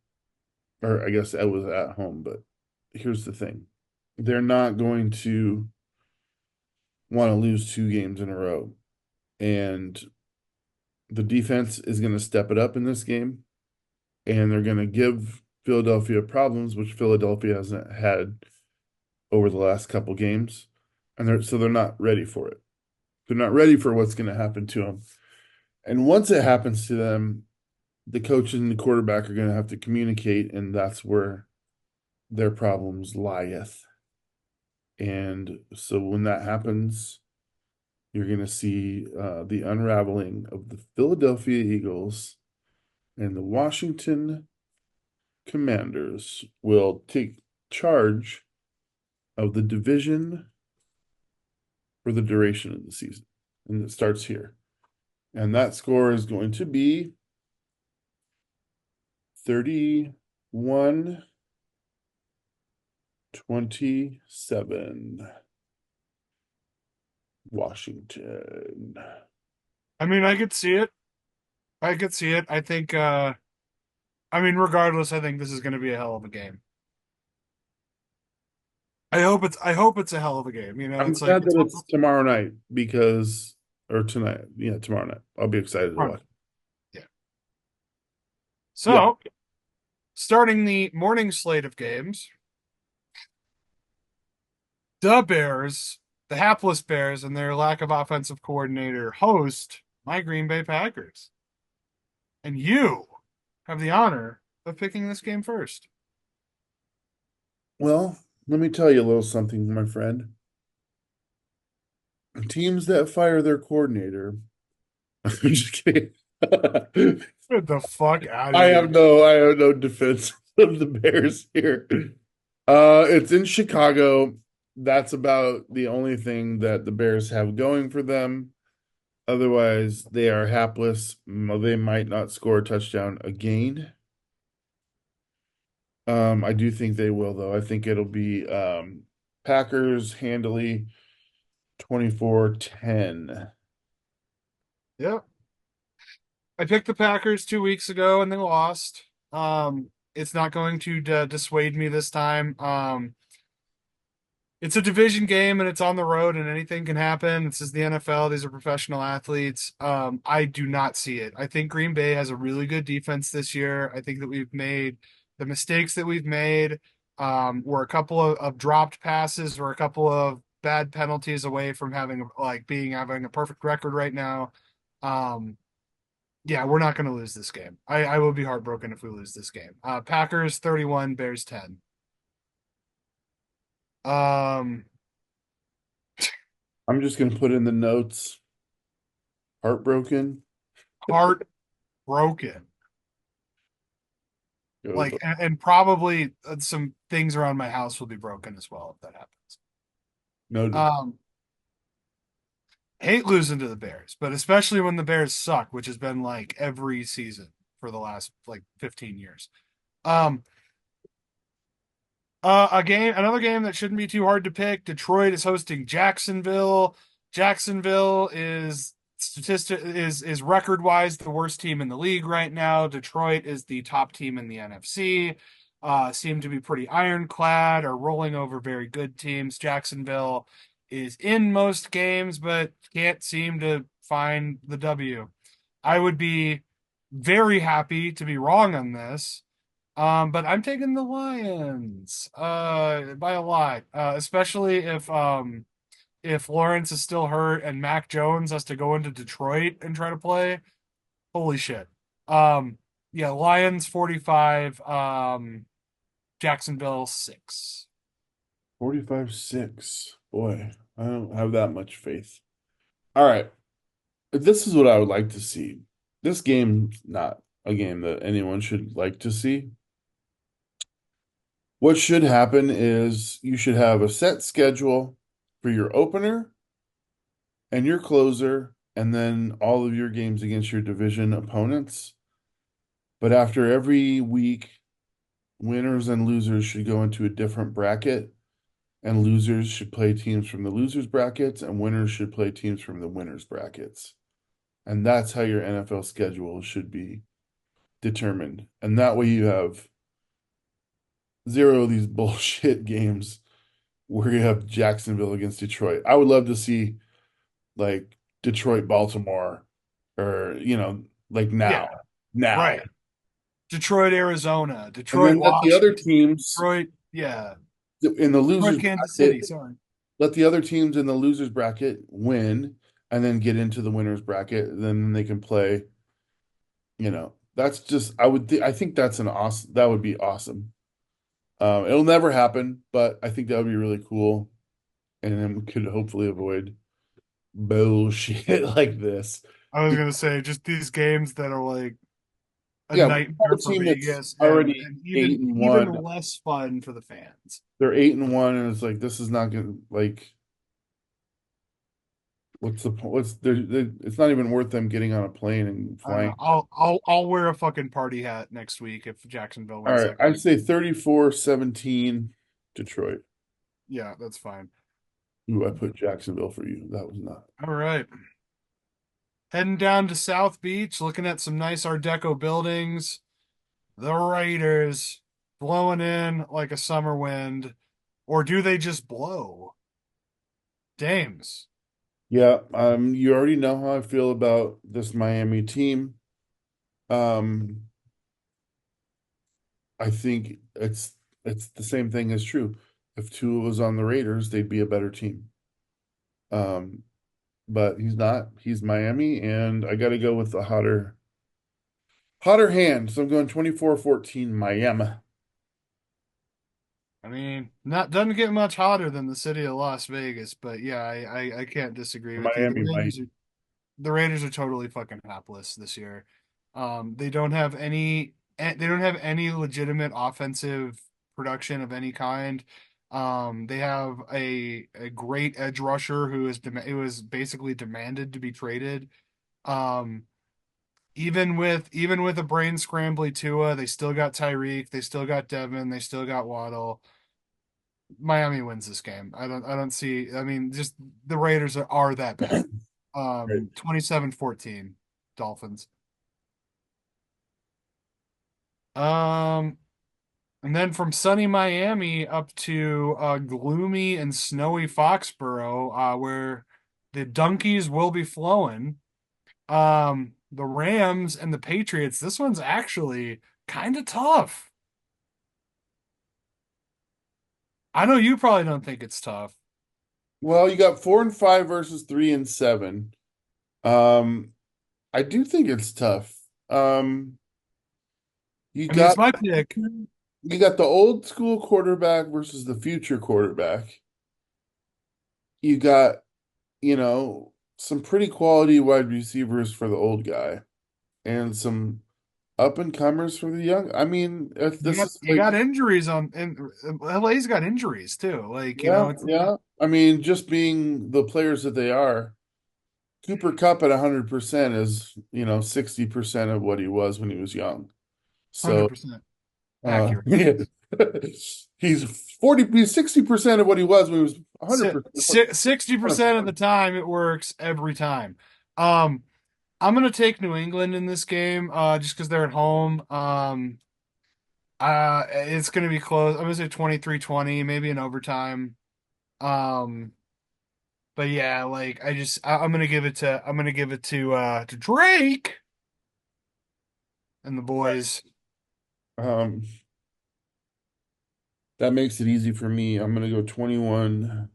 or I guess that was at home, but here's the thing. They're not going to want to lose 2 games in a row. And the defense is going to step it up in this game, and they're going to give Philadelphia problems, which Philadelphia hasn't had over the last couple games. And they're not ready for it. They're not ready for what's going to happen to them. And once it happens to them, the coach and the quarterback are going to have to communicate, and that's where their problems lieth. And so when that happens, you're going to see the unraveling of the Philadelphia Eagles, and the Washington Commanders will take charge of the division for the duration of the season. And it starts here. And that score is going to be 31-27. Washington. I mean, I could see it. I could see it. I think I mean, regardless, I think this is going to be a hell of a game. I hope it's a hell of a game. You know, I'm it's like glad that it's tomorrow night because, or tonight. Yeah, tomorrow night. I'll be excited to watch. yeah. Yeah. So, starting the morning slate of games, the Bears, the hapless Bears, and their lack of offensive coordinator host my Green Bay Packers. And you have the honor of picking this game first. Well, let me tell you a little something, my friend. Teams that fire their coordinator. I'm just kidding. Get the fuck out of I here. have no defense of the Bears here. It's in Chicago. That's about the only thing that the Bears have going for them. Otherwise, they are hapless. They might not score a touchdown again. I do think they will, though. I think it'll be Packers handily 24-10. Yep. I picked the Packers 2 weeks ago and they lost. It's not going to dissuade me this time. It's a division game and it's on the road and anything can happen. This is the NFL. These are professional athletes. I do not see it. I think Green Bay has a really good defense this year. I think that we've made the mistakes that we've made. We're a couple of dropped passes or a couple of bad penalties away from having a perfect record right now. Um, yeah, we're not going to lose this game. I will be heartbroken if we lose this game. Packers 31, Bears 10. Um, I'm just going to put in the notes. Heartbroken. Heartbroken. Go, Like, and probably some things around my house will be broken as well if that happens. noted. Um, hate losing to the Bears, but especially when the Bears suck, which has been like every season for the last like 15 years. Um, another game that shouldn't be too hard to pick. Detroit is hosting Jacksonville. Jacksonville is record wise the worst team in the league right now. Detroit is the top team in the NFC. Seem to be pretty ironclad or rolling over very good teams. Jacksonville is in most games, but can't seem to find the W. I would be very happy to be wrong on this. But I'm taking the Lions by a lot, especially if Lawrence is still hurt and Mac Jones has to go into Detroit and try to play. Holy shit. Um, yeah, Lions 45, Jacksonville 6. 45-6. Boy, I don't have that much faith. All right. This is what I would like to see. This game's not a game that anyone should like to see. What should happen is you should have a set schedule for your opener and your closer, and then all of your games against your division opponents. but after every week, winners and losers should go into a different bracket, and losers should play teams from the losers brackets, and winners should play teams from the winners brackets. And that's how your NFL schedule should be determined. And that way you have zero of these bullshit games where you have Jacksonville against Detroit. I would love to see like Detroit, Baltimore, or like Yeah, now. right. Detroit, Arizona, And Detroit, then let the other Washington, teams Detroit, yeah, in the Detroit, losers Kansas bracket, City. Sorry. let the other teams in the losers bracket win and then get into the winners bracket. Then they can play, that's just, I think that's that would be awesome. It'll never happen, but I think that would be really cool. And then we could hopefully avoid bullshit like this. I was gonna say just these games that are like a Yeah, we have nightmare a for team that's Vegas already and eight even and even one. less fun for the fans. They're 8-1, and it's like this is not gonna like what's the point? It's not even worth them getting on a plane and I don't flying. know. I'll wear a fucking party hat next week if Jacksonville All wins right, that I'd game. say 34-17 Detroit. Yeah, that's fine. Ooh, I put Jacksonville for you. That was not. All right. Heading down to South Beach, looking at some nice Art Deco buildings. The Raiders blowing in like a summer wind, or do they just blow? Dames. Yeah, you already know how I feel about this Miami team. Um, I think it's the same thing is true. If Tua was on the Raiders, they'd be a better team. Um, but he's not. He's Miami, and I got to go with the hotter hand. So I'm going 24-14 Miami. I mean, not doesn't get much hotter than the city of Las Vegas, but yeah, I can't disagree with you. Miami might. The Raiders are totally fucking hapless this year. They don't have they don't have any legitimate offensive production of any kind. They have a great edge rusher who was basically demanded to be traded. Um, even with a brain scrambly Tua, they still got Tyreek, they still got Devin, they still got Waddle. Miami wins this game. I don't see, I mean, just the Raiders are that bad. Right. 27-14 Dolphins. Um and then from sunny Miami up to gloomy and snowy Foxborough, where the donkeys will be flowing. The Rams and the Patriots, this one's actually kind of tough. I know you probably don't think it's tough. Well, you got 4-5 versus 3-7. Um, I do think it's tough. Um, you I mean, it's got my pick. you got the old school quarterback versus the future quarterback. You got, some pretty quality wide receivers for the old guy and some up and comers for the young. I mean, if this is You like, got injuries on, and LA's got injuries too. Like, you yeah, know, it's yeah. I mean, just being the players that they are, Cooper Cup at 100% is, 60% of what he was when he was young. So, 100% accurate. yeah. He's 60% of what he was when he was 100%. 60% of the time it works every time. Um, I'm gonna take New England in this game, just because they're at home. It's gonna be close. I'm gonna say 23-20, maybe in overtime. Um, but yeah, like I'm gonna give it to Drake and the boys. Um, that makes it easy for me. I'm gonna go 21-19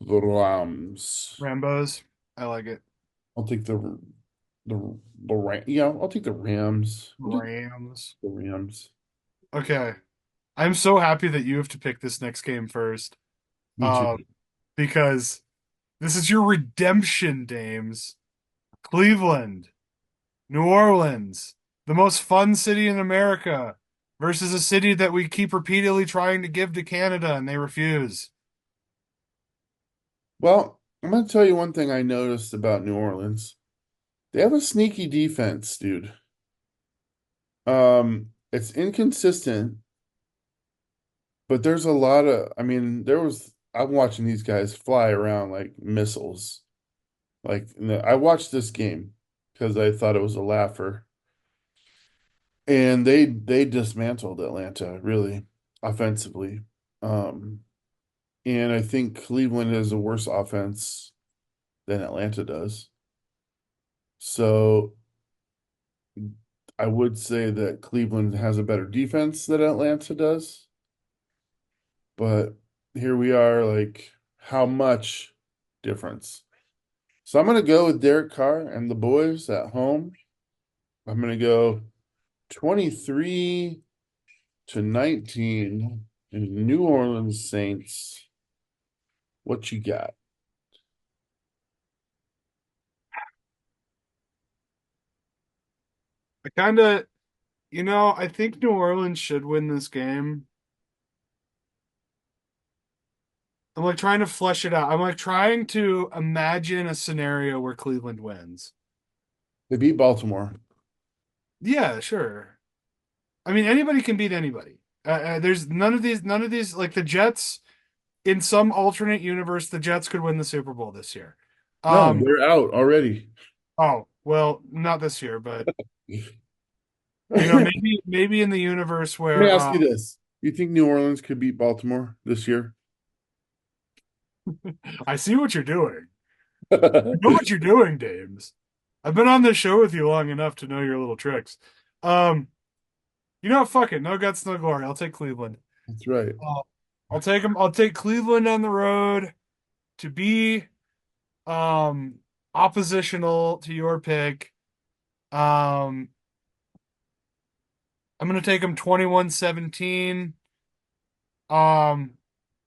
the Rams. Rambos. I like it. I'll take the Ram. Yeah, I'll take the Rams. We'll take Rams. the Rams. Okay. I'm so happy that you have to pick this next game first. Me too. Um, because this is your redemption, Dames. Cleveland, New Orleans, the most fun city in America, versus a city that we keep repeatedly trying to give to Canada and they refuse. Well, I'm gonna tell you one thing I noticed about New Orleans. They have a sneaky defense, dude. It's inconsistent, but there's a lot of, I mean, I'm watching these guys fly around like missiles. Like, I watched this game because I thought it was a laugher, and they dismantled Atlanta really offensively. Um, and I think Cleveland has a worse offense than Atlanta does. So I would say that Cleveland has a better defense than Atlanta does. But here we are, like, how much difference? So I'm gonna go with Derek Carr and the boys at home. I'm gonna go 23-19 in New Orleans Saints. What you got? I kind of, I think New Orleans should win this game. I'm like trying to flesh it out. I'm like trying to imagine a scenario where Cleveland wins. They beat Baltimore. Yeah, sure. I mean, anybody can beat anybody. There's none of these, like the Jets. In some alternate universe, the Jets could win the Super Bowl this year. No, Um, they're out already. oh, well, not this year, but Let maybe in the universe me where ask you this. You think New Orleans could beat Baltimore this year? I see what you're doing. You know what you're doing, Dames. I've been on this show with you long enough to know your little tricks. Um, fuck it. No guts, no glory. I'll take Cleveland. That's right. Uh, I'll take them. I'll take Cleveland on the road to be um oppositional to your pick. Um, I'm gonna take them 21-17.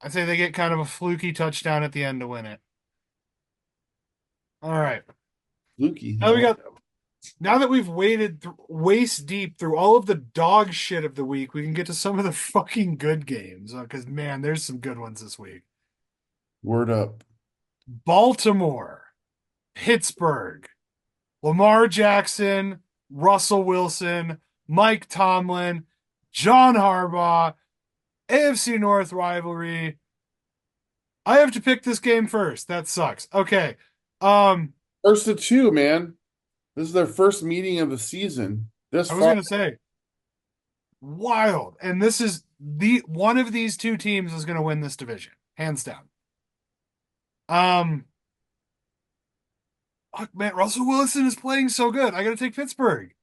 I'd say they get kind of a fluky touchdown at the end to win it. All right. Fluky. Now we got now that we've waded waist deep through all of the dog shit of the week, we can get to some of the fucking good games. Because man, there's some good ones this week. Word up. Baltimore, Pittsburgh, Lamar Jackson, Russell Wilson, Mike Tomlin, John Harbaugh, AFC North rivalry. I have to pick this game first. That sucks. Okay. Um, First of two, man. This is their first meeting of the season. This I was far. gonna say wild. And this is the one of these two teams is gonna win this division, hands down. Um, fuck, man, Russell Wilson is playing so good. I gotta take Pittsburgh.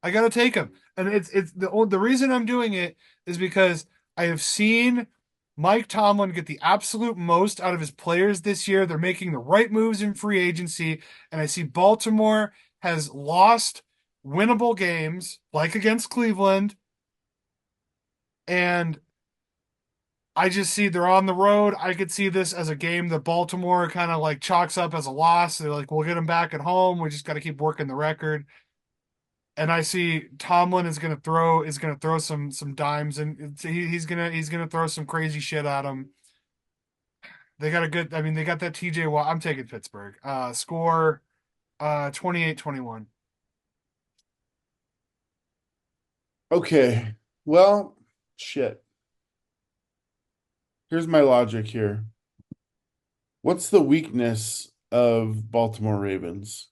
I gotta take him. And it's the reason I'm doing it is because I have seen Mike Tomlin get the absolute most out of his players this year. They're making the right moves in free agency, and I see Baltimore has lost winnable games, like against Cleveland, and I just see they're on the road. I could see this as a game that Baltimore kind of like chalks up as a loss. They're like, we'll get them back at home. We just got to keep working the record. And I see Tomlin is gonna throw some dimes, and he's gonna throw some crazy shit at him. They got a good, I mean, they got that TJ Watt. I'm taking Pittsburgh. Score 28-21. Okay. Well, shit. Here's my logic here. What's the weakness of Baltimore Ravens?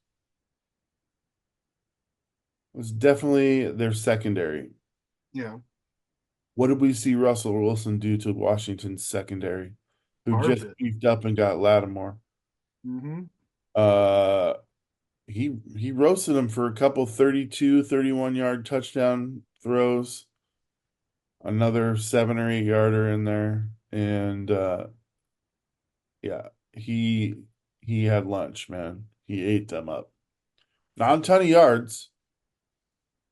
It's definitely their secondary. Yeah, What did we see Russell Wilson do to Washington's secondary, who carved just it. beefed up and got Lattimore? Mm-hmm. Uh, he roasted him for a couple 32, 31 yard touchdown throws, another 7 or 8 yarder in there, and yeah, he had lunch, man. He ate them up. Not a ton of yards.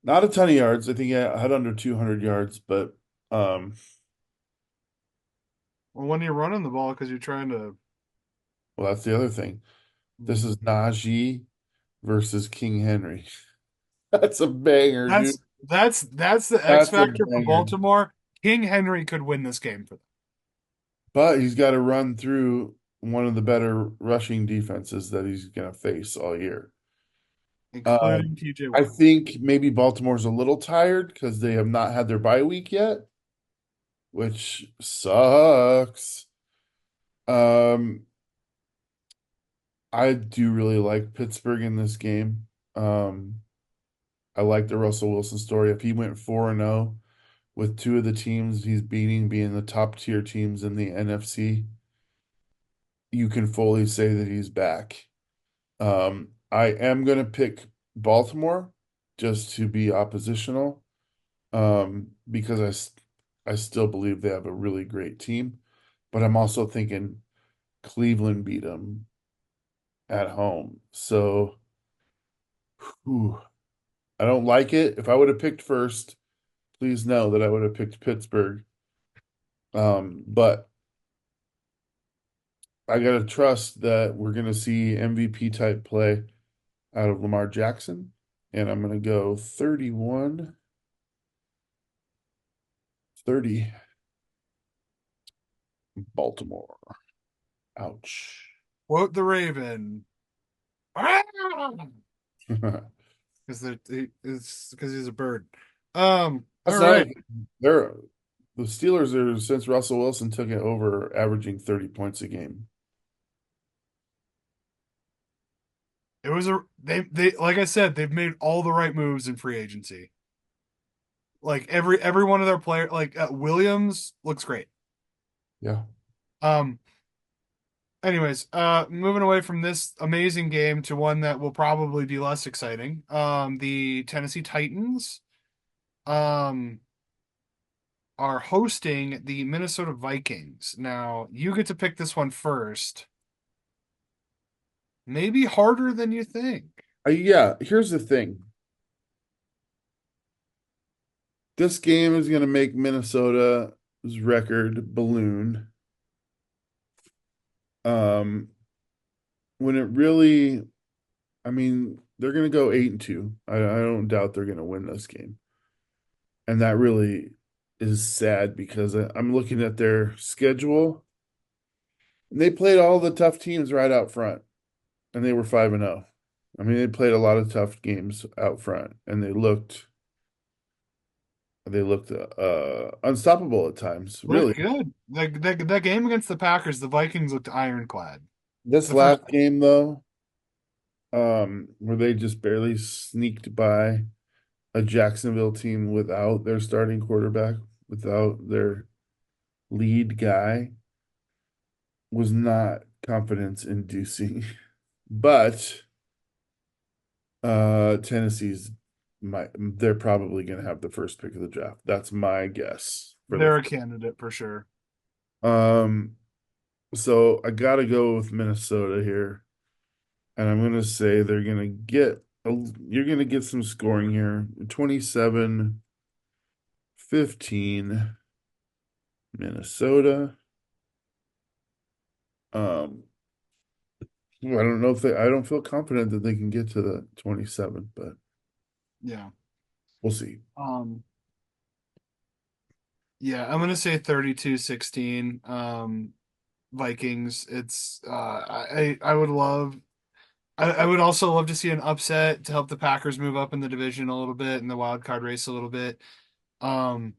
Not a ton of yards. I think he had under 200 yards, but um, Well, when you're running the ball because you're trying to, well, that's the other thing. This is Najee versus King Henry. That's a banger, dude. that's the X That's a factor for banger. Baltimore. King Henry could win this game for them. But he's got to run through one of the better rushing defenses that he's going to face all year. Um, including TJ I Watt. think maybe Baltimore's a little tired because they have not had their bye week yet, which sucks. Um, I do really like Pittsburgh in this game. Um, I like the Russell Wilson story. If he went 4-0 with two of the teams he's beating being the top tier teams in the NFC, you can fully say that he's back. I am gonna pick Baltimore just to be oppositional, because I still believe they have a really great team, but I'm also thinking Cleveland beat them at home. So, whew, I don't like it. If I would have picked first, please know that I would have picked Pittsburgh. But I gotta trust that we're gonna see MVP type play out of Lamar Jackson, and I'm gonna go 31-30 Baltimore. Ouch. Quote the Raven. Because it's because he's a bird. All That's not right. a, they're the Steelers are since Russell Wilson took it over, averaging 30 points a game. It was a they like I said, they've made all the right moves in free agency. Like every one of their player, like Williams looks great. Yeah. Um. Anyways, moving away from this amazing game to one that will probably be less exciting. The Tennessee Titans, um, are hosting the Minnesota Vikings. Now, you get to pick this one first. Maybe harder than you think. Yeah, here's the thing. This game is going to make Minnesota's record balloon. Um, when it really, I mean, they're going to go 8-2. I don't doubt they're going to win this game. And that really is sad because I'm looking at their schedule and they played all the tough teams right out front and they were 5-0. I mean, they played a lot of tough games out front and they looked unstoppable at times, Look really. good. That game against the Packers, the Vikings looked ironclad. This The first, last game though, where they just barely sneaked by a Jacksonville team without their starting quarterback, without their lead guy, was not confidence inducing. But Tennessee's they're probably going to have the first pick of the draft. That's my guess for the they're a candidate for sure. um so I got to go with Minnesota here, and I'm going to say they're going to get you're going to get some scoring here. 27-15 Minnesota. Um I don't know if I don't feel confident that they can get to the 27, but Yeah. we'll see. Um, yeah, I'm gonna say 32-16. Vikings. It's I would love I would also love to see an upset to help the Packers move up in the division a little bit in the wild card race a little bit. Um,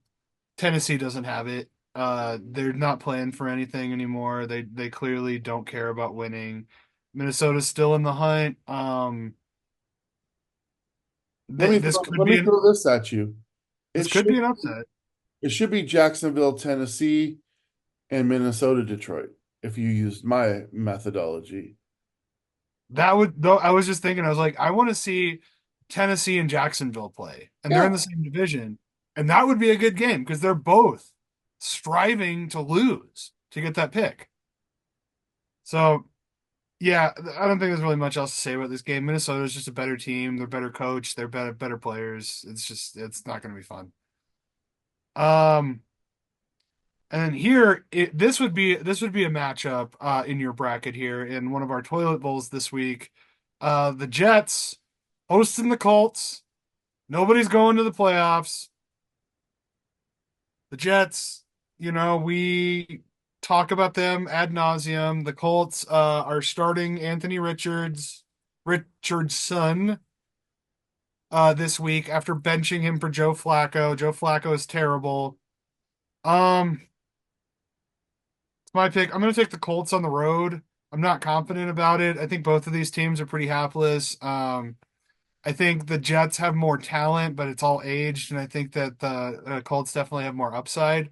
Tennessee doesn't have it. They're not playing for anything anymore. They clearly don't care about winning. Minnesota's still in the hunt. This could Let me be an throw this at you. It this could should be an upset. it should be Jacksonville, Tennessee, and Minnesota, Detroit, if you used my methodology. That would though I was just thinking, I was like, I want to see Tennessee and Jacksonville play, and they're Yeah. in the same division, and that would be a good game because they're both striving to lose to get that pick. So yeah, I don't think there's really much else to say about this game. Minnesota's just a better team. They're better coached. They're better players. It's not going to be fun. Um, and then here, this would be a matchup in your bracket here in one of our toilet bowls this week. The Jets hosting the Colts. Nobody's going to the playoffs. The Jets, we talk about them ad nauseum. The Colts are starting Anthony Richardson. this week after benching him for Joe Flacco. Joe Flacco is terrible. Um, it's my pick. I'm going to take the Colts on the road. I'm not confident about it. I think both of these teams are pretty hapless. I think the Jets have more talent, but it's all aged, and I think that the Colts definitely have more upside.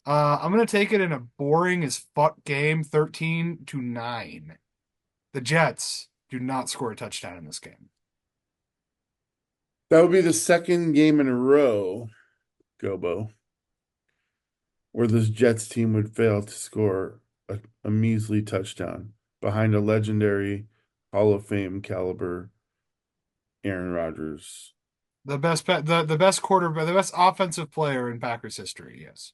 I'm going to take it in a boring as fuck game, 13-9. The Jets do not score a touchdown in this game. That would be the second game in a row, Gobo, where this Jets team would fail to score a measly touchdown behind a legendary Hall of Fame caliber Aaron Rodgers. The best quarterback, the best offensive player in Packers history. Yes.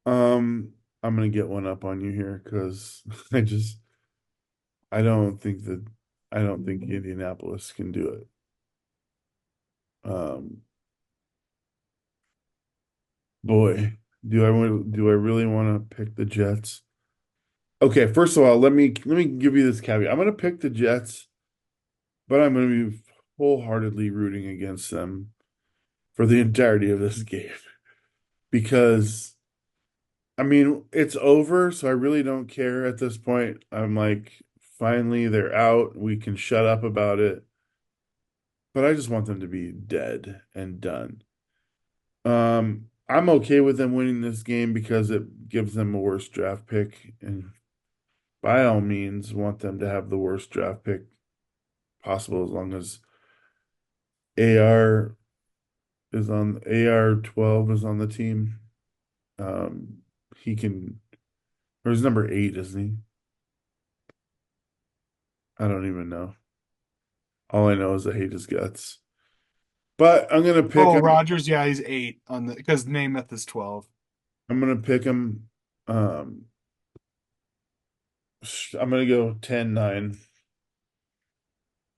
I'm gonna get one up on you here because I just I don't think that I don't think Indianapolis can do it. Um, boy, do I really want to pick the Jets? Okay, first of all, let me give you this caveat. I'm gonna pick the Jets, but I'm gonna be wholeheartedly rooting against them for the entirety of this game because I mean it's over, so I really don't care at this point. I'm like, finally they're out. We can shut up about it. But I just want them to be dead and done. I'm okay with them winning this game because it gives them a worse draft pick, and by all means, want them to have the worst draft pick possible as long as AR AR 12 is on the team. Um, he can, or he's number 8, isn't he? I don't even know. All I know is I hate his guts. But I'm gonna pick Oh, him. Rodgers, yeah, he's 8 on the because Namath is 12. I'm gonna pick him. Um, I'm gonna go 10-9.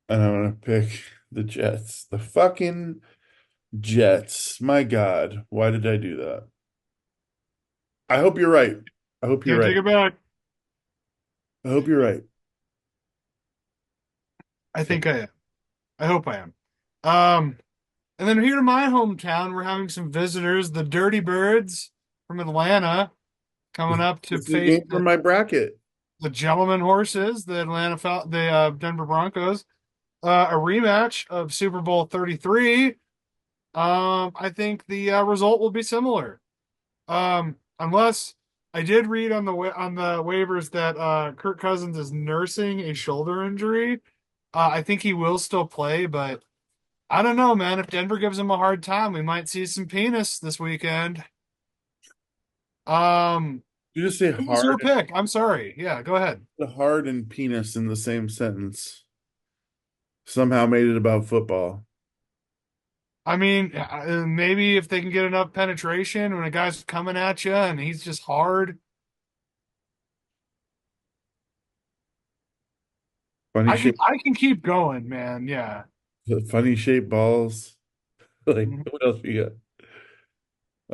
And I'm gonna pick the Jets. The fucking Jets. My God, why did I do that? I hope you're right. I hope you're Can't take right. it back. I hope you're right. I Okay. think I am. I hope I am. Um, and then here to my hometown, we're having some visitors, the Dirty Birds from Atlanta, coming up to This is a face game for my bracket. the Gentleman Horses, the Denver Broncos. A rematch of Super Bowl 33. I think the result will be similar. Unless I did read on on the waivers that Kirk Cousins is nursing a shoulder injury. I think he will still play, but I don't know, man. If Denver gives him a hard time, we might see some penis this weekend. Um, You just say who was your hard, pick? I'm sorry. Yeah, go ahead. the hard and penis in the same sentence. Somehow made it about football. I mean, maybe if they can get enough penetration when a guy's coming at you and he's just hard, Funny shape, I can keep going, man. Yeah. funny shaped balls. Like Mhm. what else you got?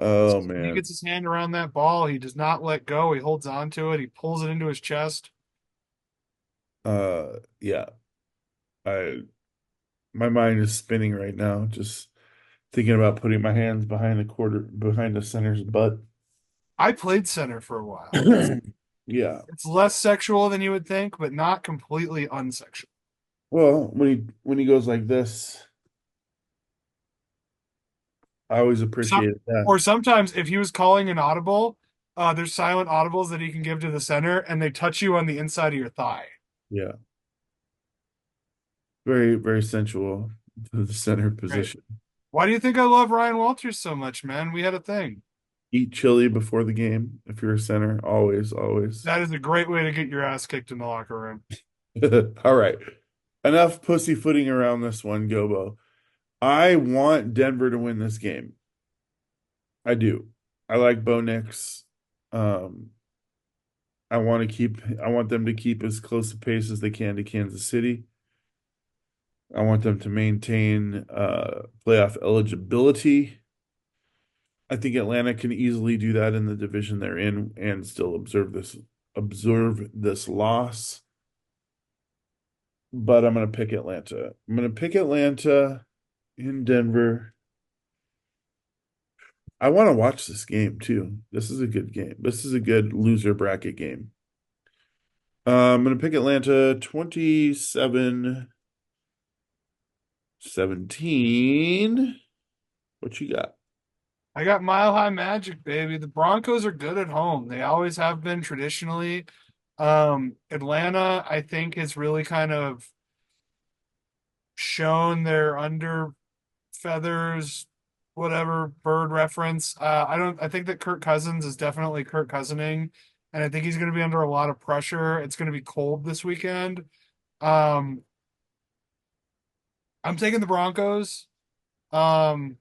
Oh When he man. gets his hand around that ball, he does not let go. He holds on to it. He pulls it into his chest. Yeah. I My mind is spinning right now, just thinking about putting my hands behind the center's butt. I played center for a while. Yeah. It's less sexual than you would think, but not completely unsexual. Well, when he goes like this, I always Some, appreciated that. or sometimes if he was calling an audible, there's silent audibles that he can give to the center, and they touch you on the inside of your thigh. Yeah. Very, very sensual to the center Right. position. Why do you think I love Ryan Walters so much, man? We had a thing. Eat chili before the game if you're a center. Always, always. That is a great way to get your ass kicked in the locker room. All right. Enough pussyfooting around this one, Gobo. I want Denver to win this game. I do. I like Bo Nix. Um, I want them to keep as close a pace as they can to Kansas City. I want them to maintain playoff eligibility. I think Atlanta can easily do that in the division they're in and still observe this loss. but I'm gonna pick Atlanta. I'm gonna pick Atlanta in Denver. I want to watch this game too. This is a good game. This is a good loser bracket game. I'm gonna pick Atlanta 27-17. What you got? I got Mile High Magic, baby. The Broncos are good at home. They always have been traditionally. Atlanta, I think, has really kind of shown their under feathers, whatever bird reference. I think that Kirk Cousins is definitely Kirk Cousining, and I think he's going to be under a lot of pressure. It's going to be cold this weekend. Um, I'm taking the Broncos. Um,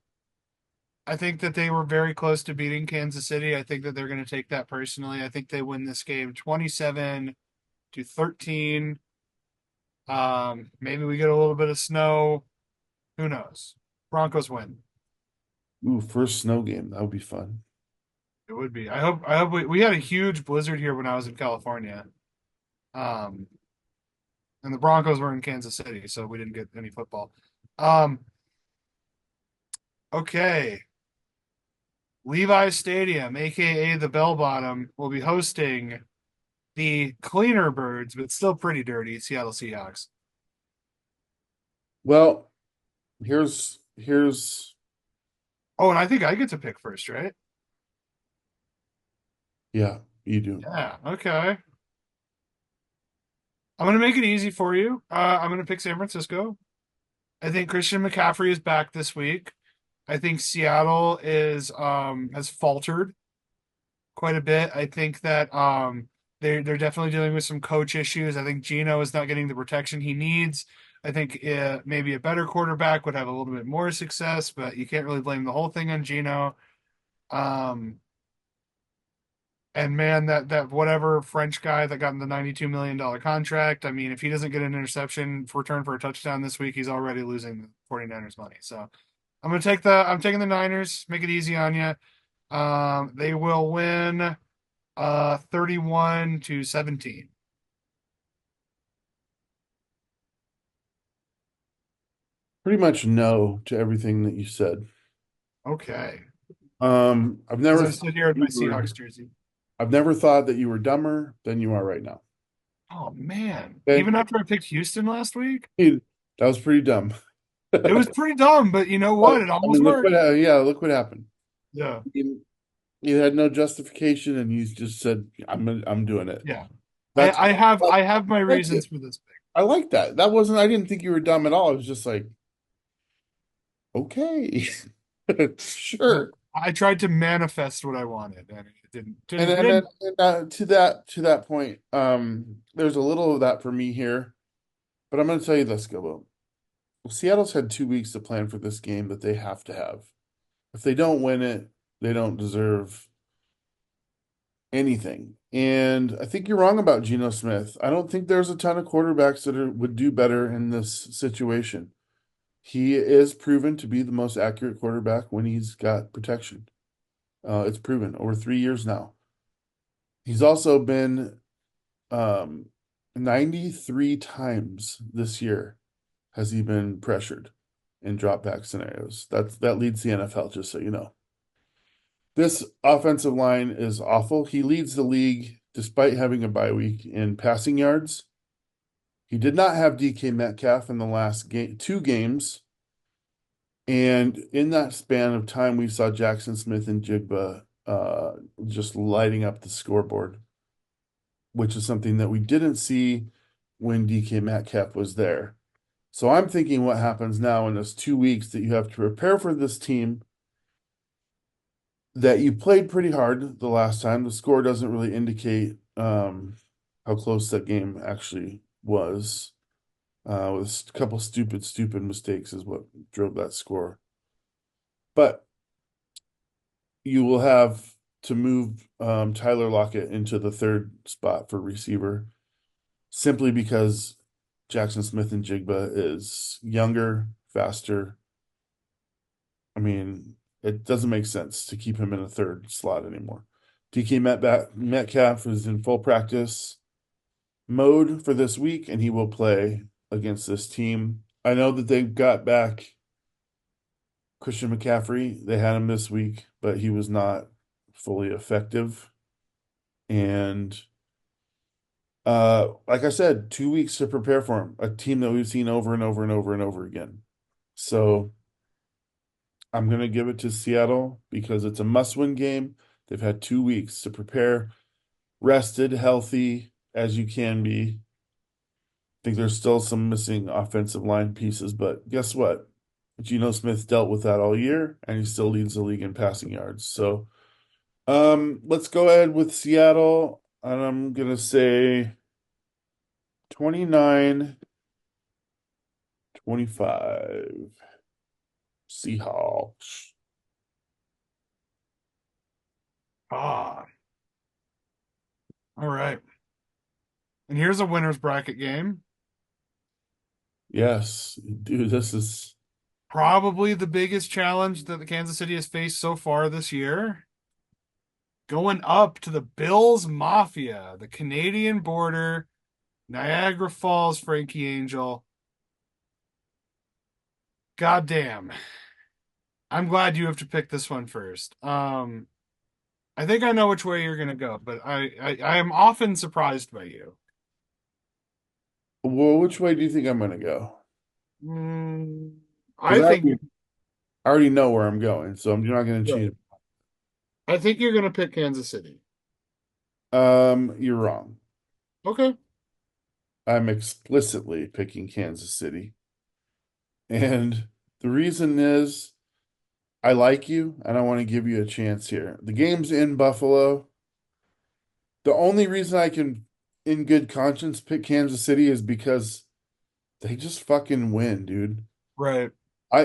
I think that they were very close to beating Kansas City. I think that they're going to take that personally. I think they win this game 27-13. Maybe we get a little bit of snow. Who knows? Broncos win. Ooh, first snow game. That would be fun. It would be. I hope we had a huge blizzard here when I was in California. Um, and the Broncos were in Kansas City, so we didn't get any football. Um, okay. Levi's Stadium, aka the Bell Bottom, will be hosting the cleaner birds, but still pretty dirty Seattle Seahawks. Well, here's Oh, and I think I get to pick first, right? yeah, you do. Yeah, okay. I'm gonna make it easy for you. I'm gonna pick San Francisco. I think Christian McCaffrey is back this week. I think Seattle is has faltered quite a bit. I think that they're definitely dealing with some coach issues. I think Geno is not getting the protection he needs. I think maybe a better quarterback would have a little bit more success, but you can't really blame the whole thing on Geno. Um, and man, that whatever French guy that got in the $92 million contract, I mean, if he doesn't get an interception for return for a touchdown this week, he's already losing the 49ers money. So I'm taking the Niners, make it easy on you. They will win 31-17. Pretty much no to everything that you said. Okay. I've As never I thought stood here with my you Seahawks were, jersey. I've never thought that you were dumber than you are right now. Oh man. Okay? Even after I picked Houston last week, Dude, that was pretty dumb. it was pretty dumb, but you know what? Well, It I almost mean, worked. yeah, look what happened. Yeah. You had no justification, and you just said, I'm doing it." Yeah. That's I have my like reasons it. for this pick. I like that. That wasn't. I didn't think you were dumb at all. I was just like, okay, Look, sure. I tried to manifest what I wanted and it didn't And didn't and, then, didn't to that point, there's a little of that for me here, but I'm going to tell you this, Gilbo. Seattle's had 2 weeks to plan for this game that they have to have. If they don't win it, they don't deserve anything. And I think you're wrong about Geno Smith. I don't think there's a ton of quarterbacks that would do better in this situation. He is proven to be the most accurate quarterback when he's got protection. It's proven over 3 years now. He's also been 93 times this year has he been pressured in drop back scenarios. That leads the NFL, just so you know. This offensive line is awful. He leads the league despite having a bye week in passing yards. He did not have DK Metcalf in the last game, 2 games. And in that span of time, we saw Jackson Smith and Jigba just lighting up the scoreboard, which is something that we didn't see when DK Metcalf was there. So I'm thinking what happens now in those 2 weeks that you have to prepare for this team that you played pretty hard the last time. The score doesn't really indicate how close that game actually was. With a couple stupid mistakes is what drove that score. But you will have to move Tyler Lockett into the third spot for receiver simply because Jackson Smith and Jigba is younger, faster. I mean, it doesn't make sense to keep him in a third slot anymore. DK Metcalf is in full practice mode for this week, and he will play against this team. I know that they've got back Christian McCaffrey. They had him this week, but he was not fully effective. And like I said, 2 weeks to prepare for him, a team that we've seen over and over and over and over again. So I'm gonna give it to Seattle because it's a must-win game. They've had 2 weeks to prepare, rested, healthy as you can be. I think there's still some missing offensive line pieces, but guess what? Geno Smith dealt with that all year, and he still leads the league in passing yards. So, let's go ahead with Seattle, and I'm gonna say 29-25 Seahawks. Ah, all right. And here's a winner's bracket game. Yes, dude, this is Probably the biggest challenge that the Kansas City has faced so far this year. Going up to the Bills Mafia, the Canadian border, Niagara Falls, Frankie Angel. Goddamn. I'm glad you have to pick this one first. I think I know which way you're gonna go, but I am often surprised by you. well, which way do you think I'm gonna go? Mm, Because I think I already know where I'm going, so I'm not gonna right. change. I think you're gonna pick Kansas City. You're wrong. Okay. I'm explicitly picking Kansas City. And the reason is I like you and I want to give you a chance here. The game's in Buffalo. The only reason I can, in good conscience, pick Kansas City is because they just fucking win, dude. Right. I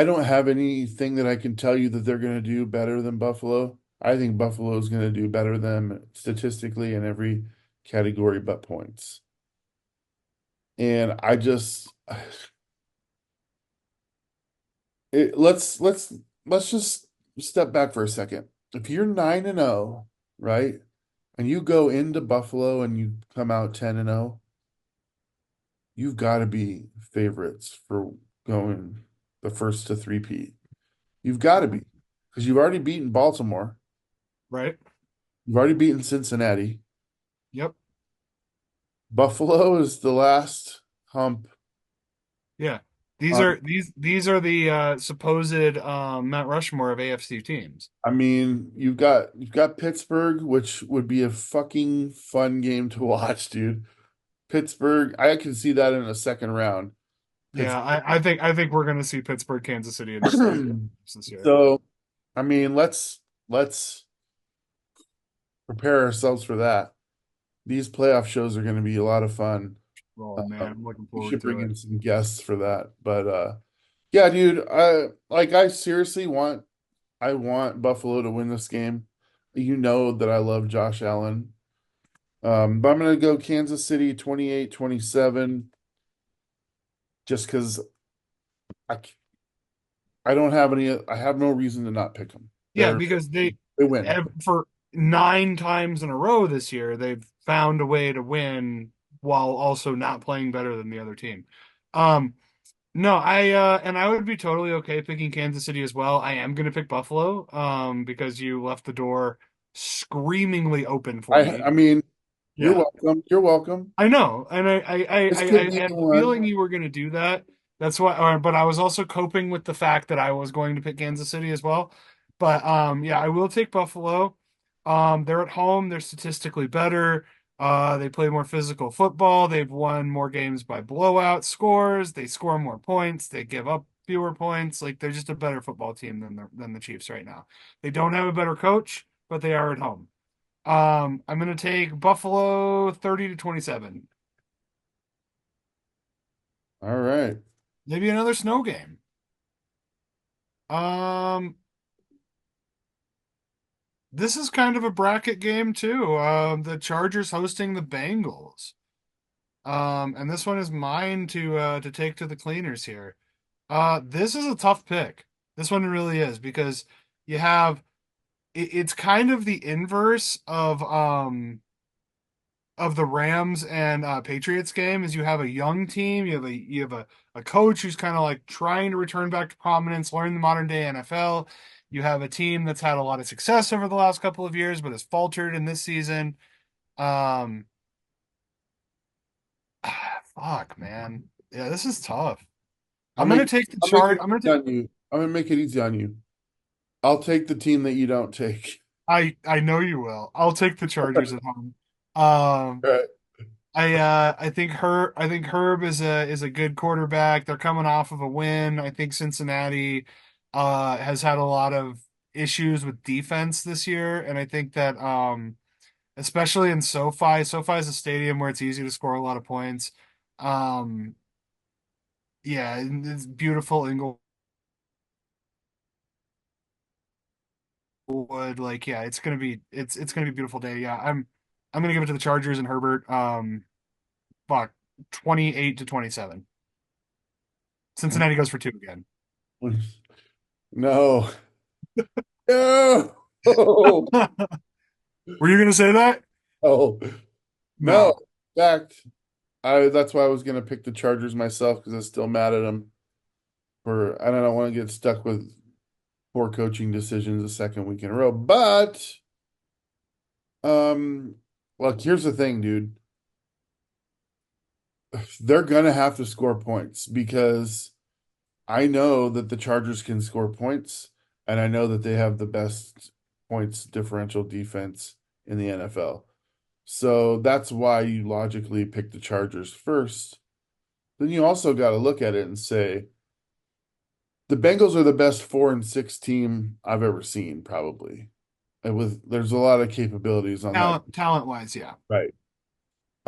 don't have anything that I can tell you that they're going to do better than Buffalo. I think Buffalo is going to do better than them statistically in every category but points. And I just let's just step back for a second. If you're 9-0, right? And you go into Buffalo and you come out 10-0, you've got to be favorites for going the first to three-peat. You've got to be because you've already beaten Baltimore. Right. You've already beaten Cincinnati. Yep. Buffalo is the last hump. Yeah. These On, are these are the supposed Mount Rushmore of AFC teams. I mean, you've got Pittsburgh, which would be a fucking fun game to watch, dude. Pittsburgh, I can see that in a second round. Yeah, Pittsburgh. I think we're gonna see Pittsburgh, Kansas City in this year. So, I mean, let's prepare ourselves for that. These playoff shows are going to be a lot of fun. Oh man, I'm looking We forward should to bring it. in some guests for that. But yeah, dude, I seriously I want Buffalo to win this game. You know that I love Josh Allen. But I'm gonna go Kansas City 28-27 just because I I don't have any I have no reason to not pick them. Yeah, because They win. for 9 times in a row this year, they've found a way to win while also not playing better than the other team. Um, no, I would be totally okay picking Kansas City as well. I am gonna pick Buffalo, because you left the door screamingly open for I me. mean, you're Yeah. welcome. You're welcome. I know, and This could I be had the a feeling one. you were going to do that. That's why, but I was also coping with the fact that I was going to pick Kansas City as well. But yeah, I will take Buffalo. They're at home. They're statistically better. They play more physical football. They've won more games by blowout scores. They score more points. They give up fewer points. Like they're just a better football team than the Chiefs right now. They don't have a better coach, but they are at home. I'm gonna take Buffalo 30-27. All right. Maybe another snow game. Um, this is kind of a bracket game too. The Chargers hosting the Bengals. And this one is mine to take to the cleaners here. This is a tough pick. This one really is because you have it's kind of the inverse of of the Rams and Patriots game is you have a young team, you have a coach who's kind of like trying to return back to prominence, learn the modern day NFL. You have a team that's had a lot of success over the last couple of years, but has faltered in this season. Um, fuck, man. Yeah, this is tough. I'll I'm gonna make take the I'll make chart. it easy on you. I'm gonna make it easy on you. I'll take the team that you don't take. I know you will. I'll take the Chargers at home. Um, All right. I think Herb is a good quarterback. They're coming off of a win. I think Cincinnati has had a lot of issues with defense this year, and I think that especially in SoFi is a stadium where it's easy to score a lot of points. Um, yeah, and it's beautiful Inglewood. Like, yeah, it's gonna be a beautiful day. Yeah, I'm gonna give it to the Chargers and Herbert. Fuck, 28-27. Cincinnati goes for two again. No. No. Oh, Were you gonna say that? oh. No. No. In fact, I that's why I was gonna pick the Chargers myself because I'm still mad at them for I don't want to get stuck with poor coaching decisions a second week in a row. But um look, here's the thing, dude. They're gonna have to score points because I know that the Chargers can score points, and I know that they have the best points differential defense in the NFL. So that's why you logically pick the Chargers first. Then you also got to look at it and say the Bengals are the best 4-6 team I've ever seen, probably. And with there's a lot of capabilities on that. Talent wise, yeah. Right.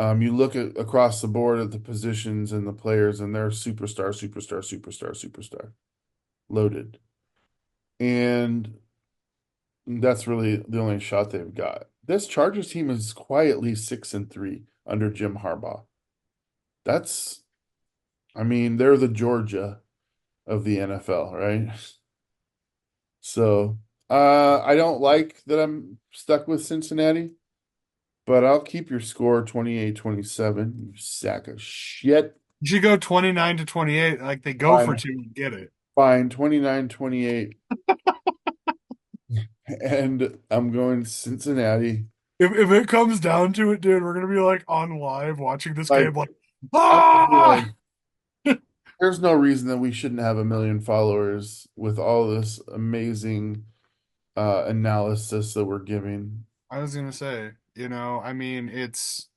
You look at across the board at the positions and the players, and they're superstar, superstar, superstar, superstar, loaded. And that's really the only shot they've got. This Chargers team is quietly 6-3 under Jim Harbaugh. That's, I mean, they're the Georgia of the NFL, right? So, I don't like that I'm stuck with Cincinnati, but I'll keep your score 28-27, you sack of shit. You should go 29-28. Like they go for Fine, two and get it. fine, 29-28. And I'm going Cincinnati. If it comes down to it, dude, we're gonna be like on live watching this game, Like, like, I'm gonna be ah! like, there's no reason that we shouldn't have 1 million followers with all this amazing analysis that we're giving. I was gonna say, I mean, it's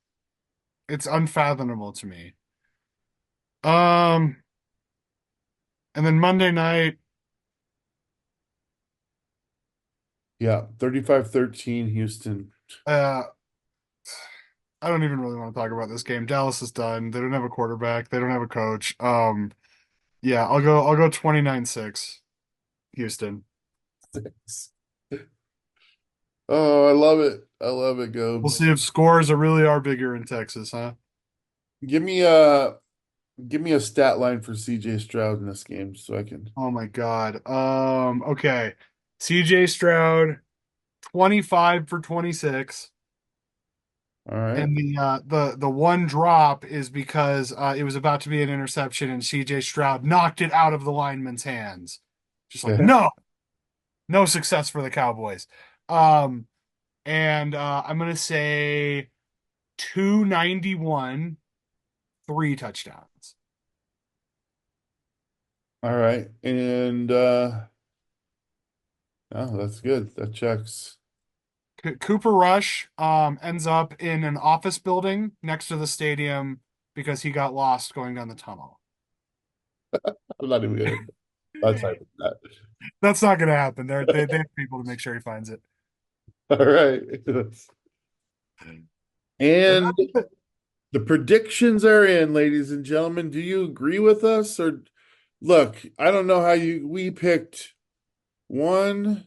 unfathomable to me. Um, and then Monday night, Yeah, 35-13 Houston. uh, I don't even really want to talk about this game. Dallas is done. They don't have a quarterback. They don't have a coach. Yeah, I'll go 29-6, Houston. Oh, I love it. I love it, We'll Gobes. see if scores are really are bigger in Texas, huh? Give me a give me a stat line for CJ Stroud in this game so I can. Oh my God. Okay. CJ Stroud, 25 for 26. All right. And the one drop is because it was about to be an interception and CJ Stroud knocked it out of the lineman's hands. Just like, Okay. no, no success for the Cowboys. Um, and I'm gonna say 291, three touchdowns. All right. And oh, that's good. That checks. Cooper Rush ends up in an office building next to the stadium because he got lost going down the tunnel. I'm not even gonna. That's type that. That's not gonna happen. They have people to make sure he finds it. All right. And And the predictions are in, ladies and gentlemen. Do you agree with us? Or look, I don't know how we picked one,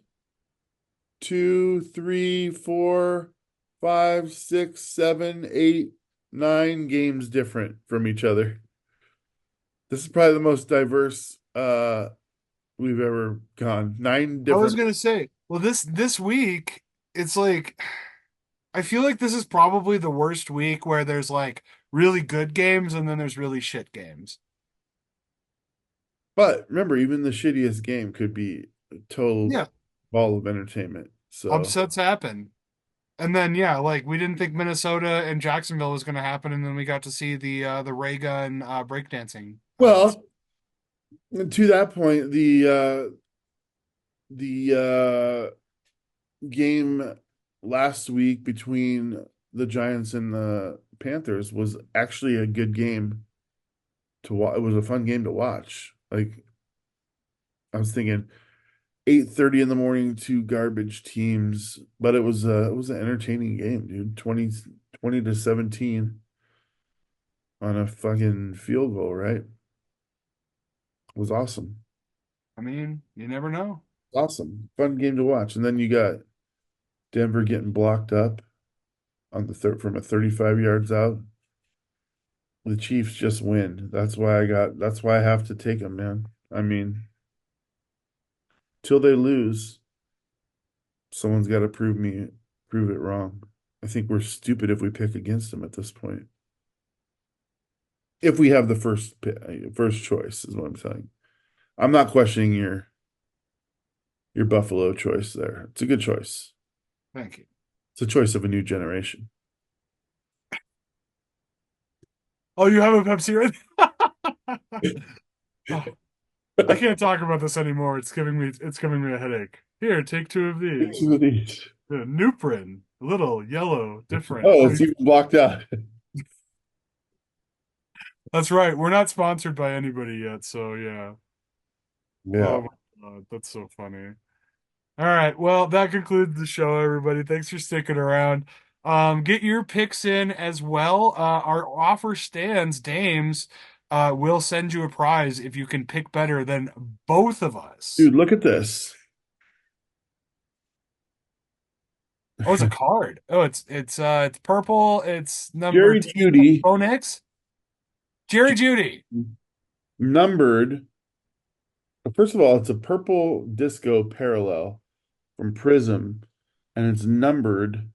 two, three, four, five, six, seven, eight, 9 games different from each other. This is probably the most diverse we've ever gone. Nine I was different. gonna say, well, this week it's like I feel like this is probably the worst week where there's like really good games and then there's really shit games. But remember, even the shittiest game could be a total Yeah, ball of entertainment. So, upsets happen. And then yeah, like we didn't think Minnesota and Jacksonville was going to happen, and then we got to see the Ray Gun breakdancing. well, to that point, the game last week between the Giants and the Panthers was actually a good game to watch. It was a fun game to watch. Like I was thinking 8:30 in the morning, two garbage teams, but it was an entertaining game, dude. 20 to 17 on a fucking field goal, right? It was awesome. I mean, you never know. Awesome. Fun game to watch. And then you got Denver getting blocked up on the third from a 35 yards out. The Chiefs just win. That's why I have to take them, man. I mean, till they lose, someone's got to prove it wrong. I think we're stupid if we pick against them at this point. If we have the first choice is what I'm saying. I'm not questioning your Buffalo choice there. It's a good choice. Thank you. It's a choice of a new generation. Oh, you have a Pepsi right? Oh, I can't talk about this anymore. It's giving me a headache. Here, take two of these. Two of these. Nuprin, little, yellow, different. Oh, it's even blocked out. That's right. We're not sponsored by anybody yet, so yeah. Yeah. Oh my God, that's so funny. All right. Well, that concludes the show, everybody. Thanks for sticking around. Get your picks in as well. Our offer stands, Dames. Will send you a prize if you can pick better than both of us. Dude, look at this. Oh, it's a card. Oh, it's purple. It's number Jerry 10. Judy, Bo Nix. Jerry Judy. numbered. First of all, it's a purple disco parallel from Prism, and it's numbered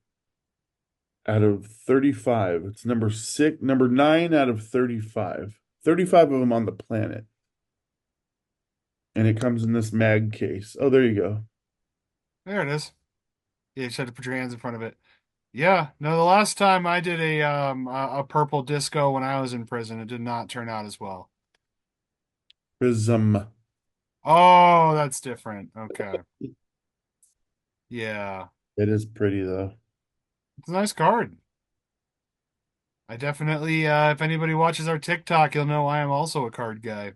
out of 35. It's number 9 out of 35. 35 of them on the planet. And it comes in this mag case. Oh, there you go. There it is. Yeah, you just had to put your hands in front of it. Yeah. No, the last time I did a purple disco when I was in prison, it did not turn out as well. Prism. Oh, that's different. Okay. Yeah. It is pretty though. It's a nice card. I definitely if anybody watches our TikTok, you'll know I am also a card guy.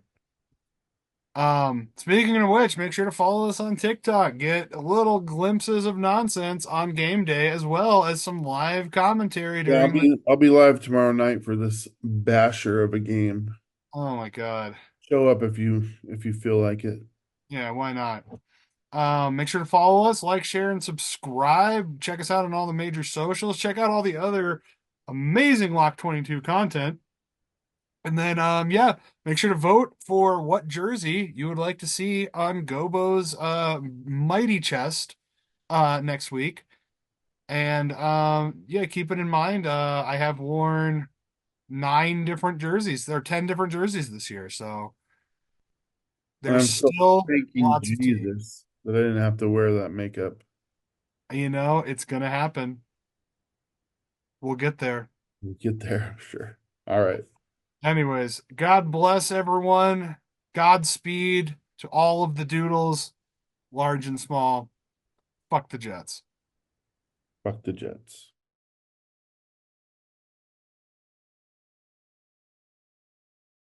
Speaking of which, make sure to follow us on TikTok. Get little glimpses of nonsense on game day as well as some live commentary Yeah, during the I'll be live tomorrow night for this basher of a game. Oh my God. Show up if you feel like it. Yeah, why not? Make sure to follow us, like, share, and subscribe. Check us out on all the major socials. Check out all the other amazing Lock 22 content. And then, yeah, make sure to vote for what jersey you would like to see on Gobo's mighty chest next week. And yeah, keep it in mind. I have worn 9 different jerseys. There are 10 different jerseys this year, so And there's I'm so still thanking lots of teams. Jesus that I didn't have to wear that makeup. It's gonna happen. We'll get there. We'll get there, sure. All right. Anyways, God bless everyone. Godspeed to all of the doodles, large and small. Fuck the Jets. Fuck the Jets.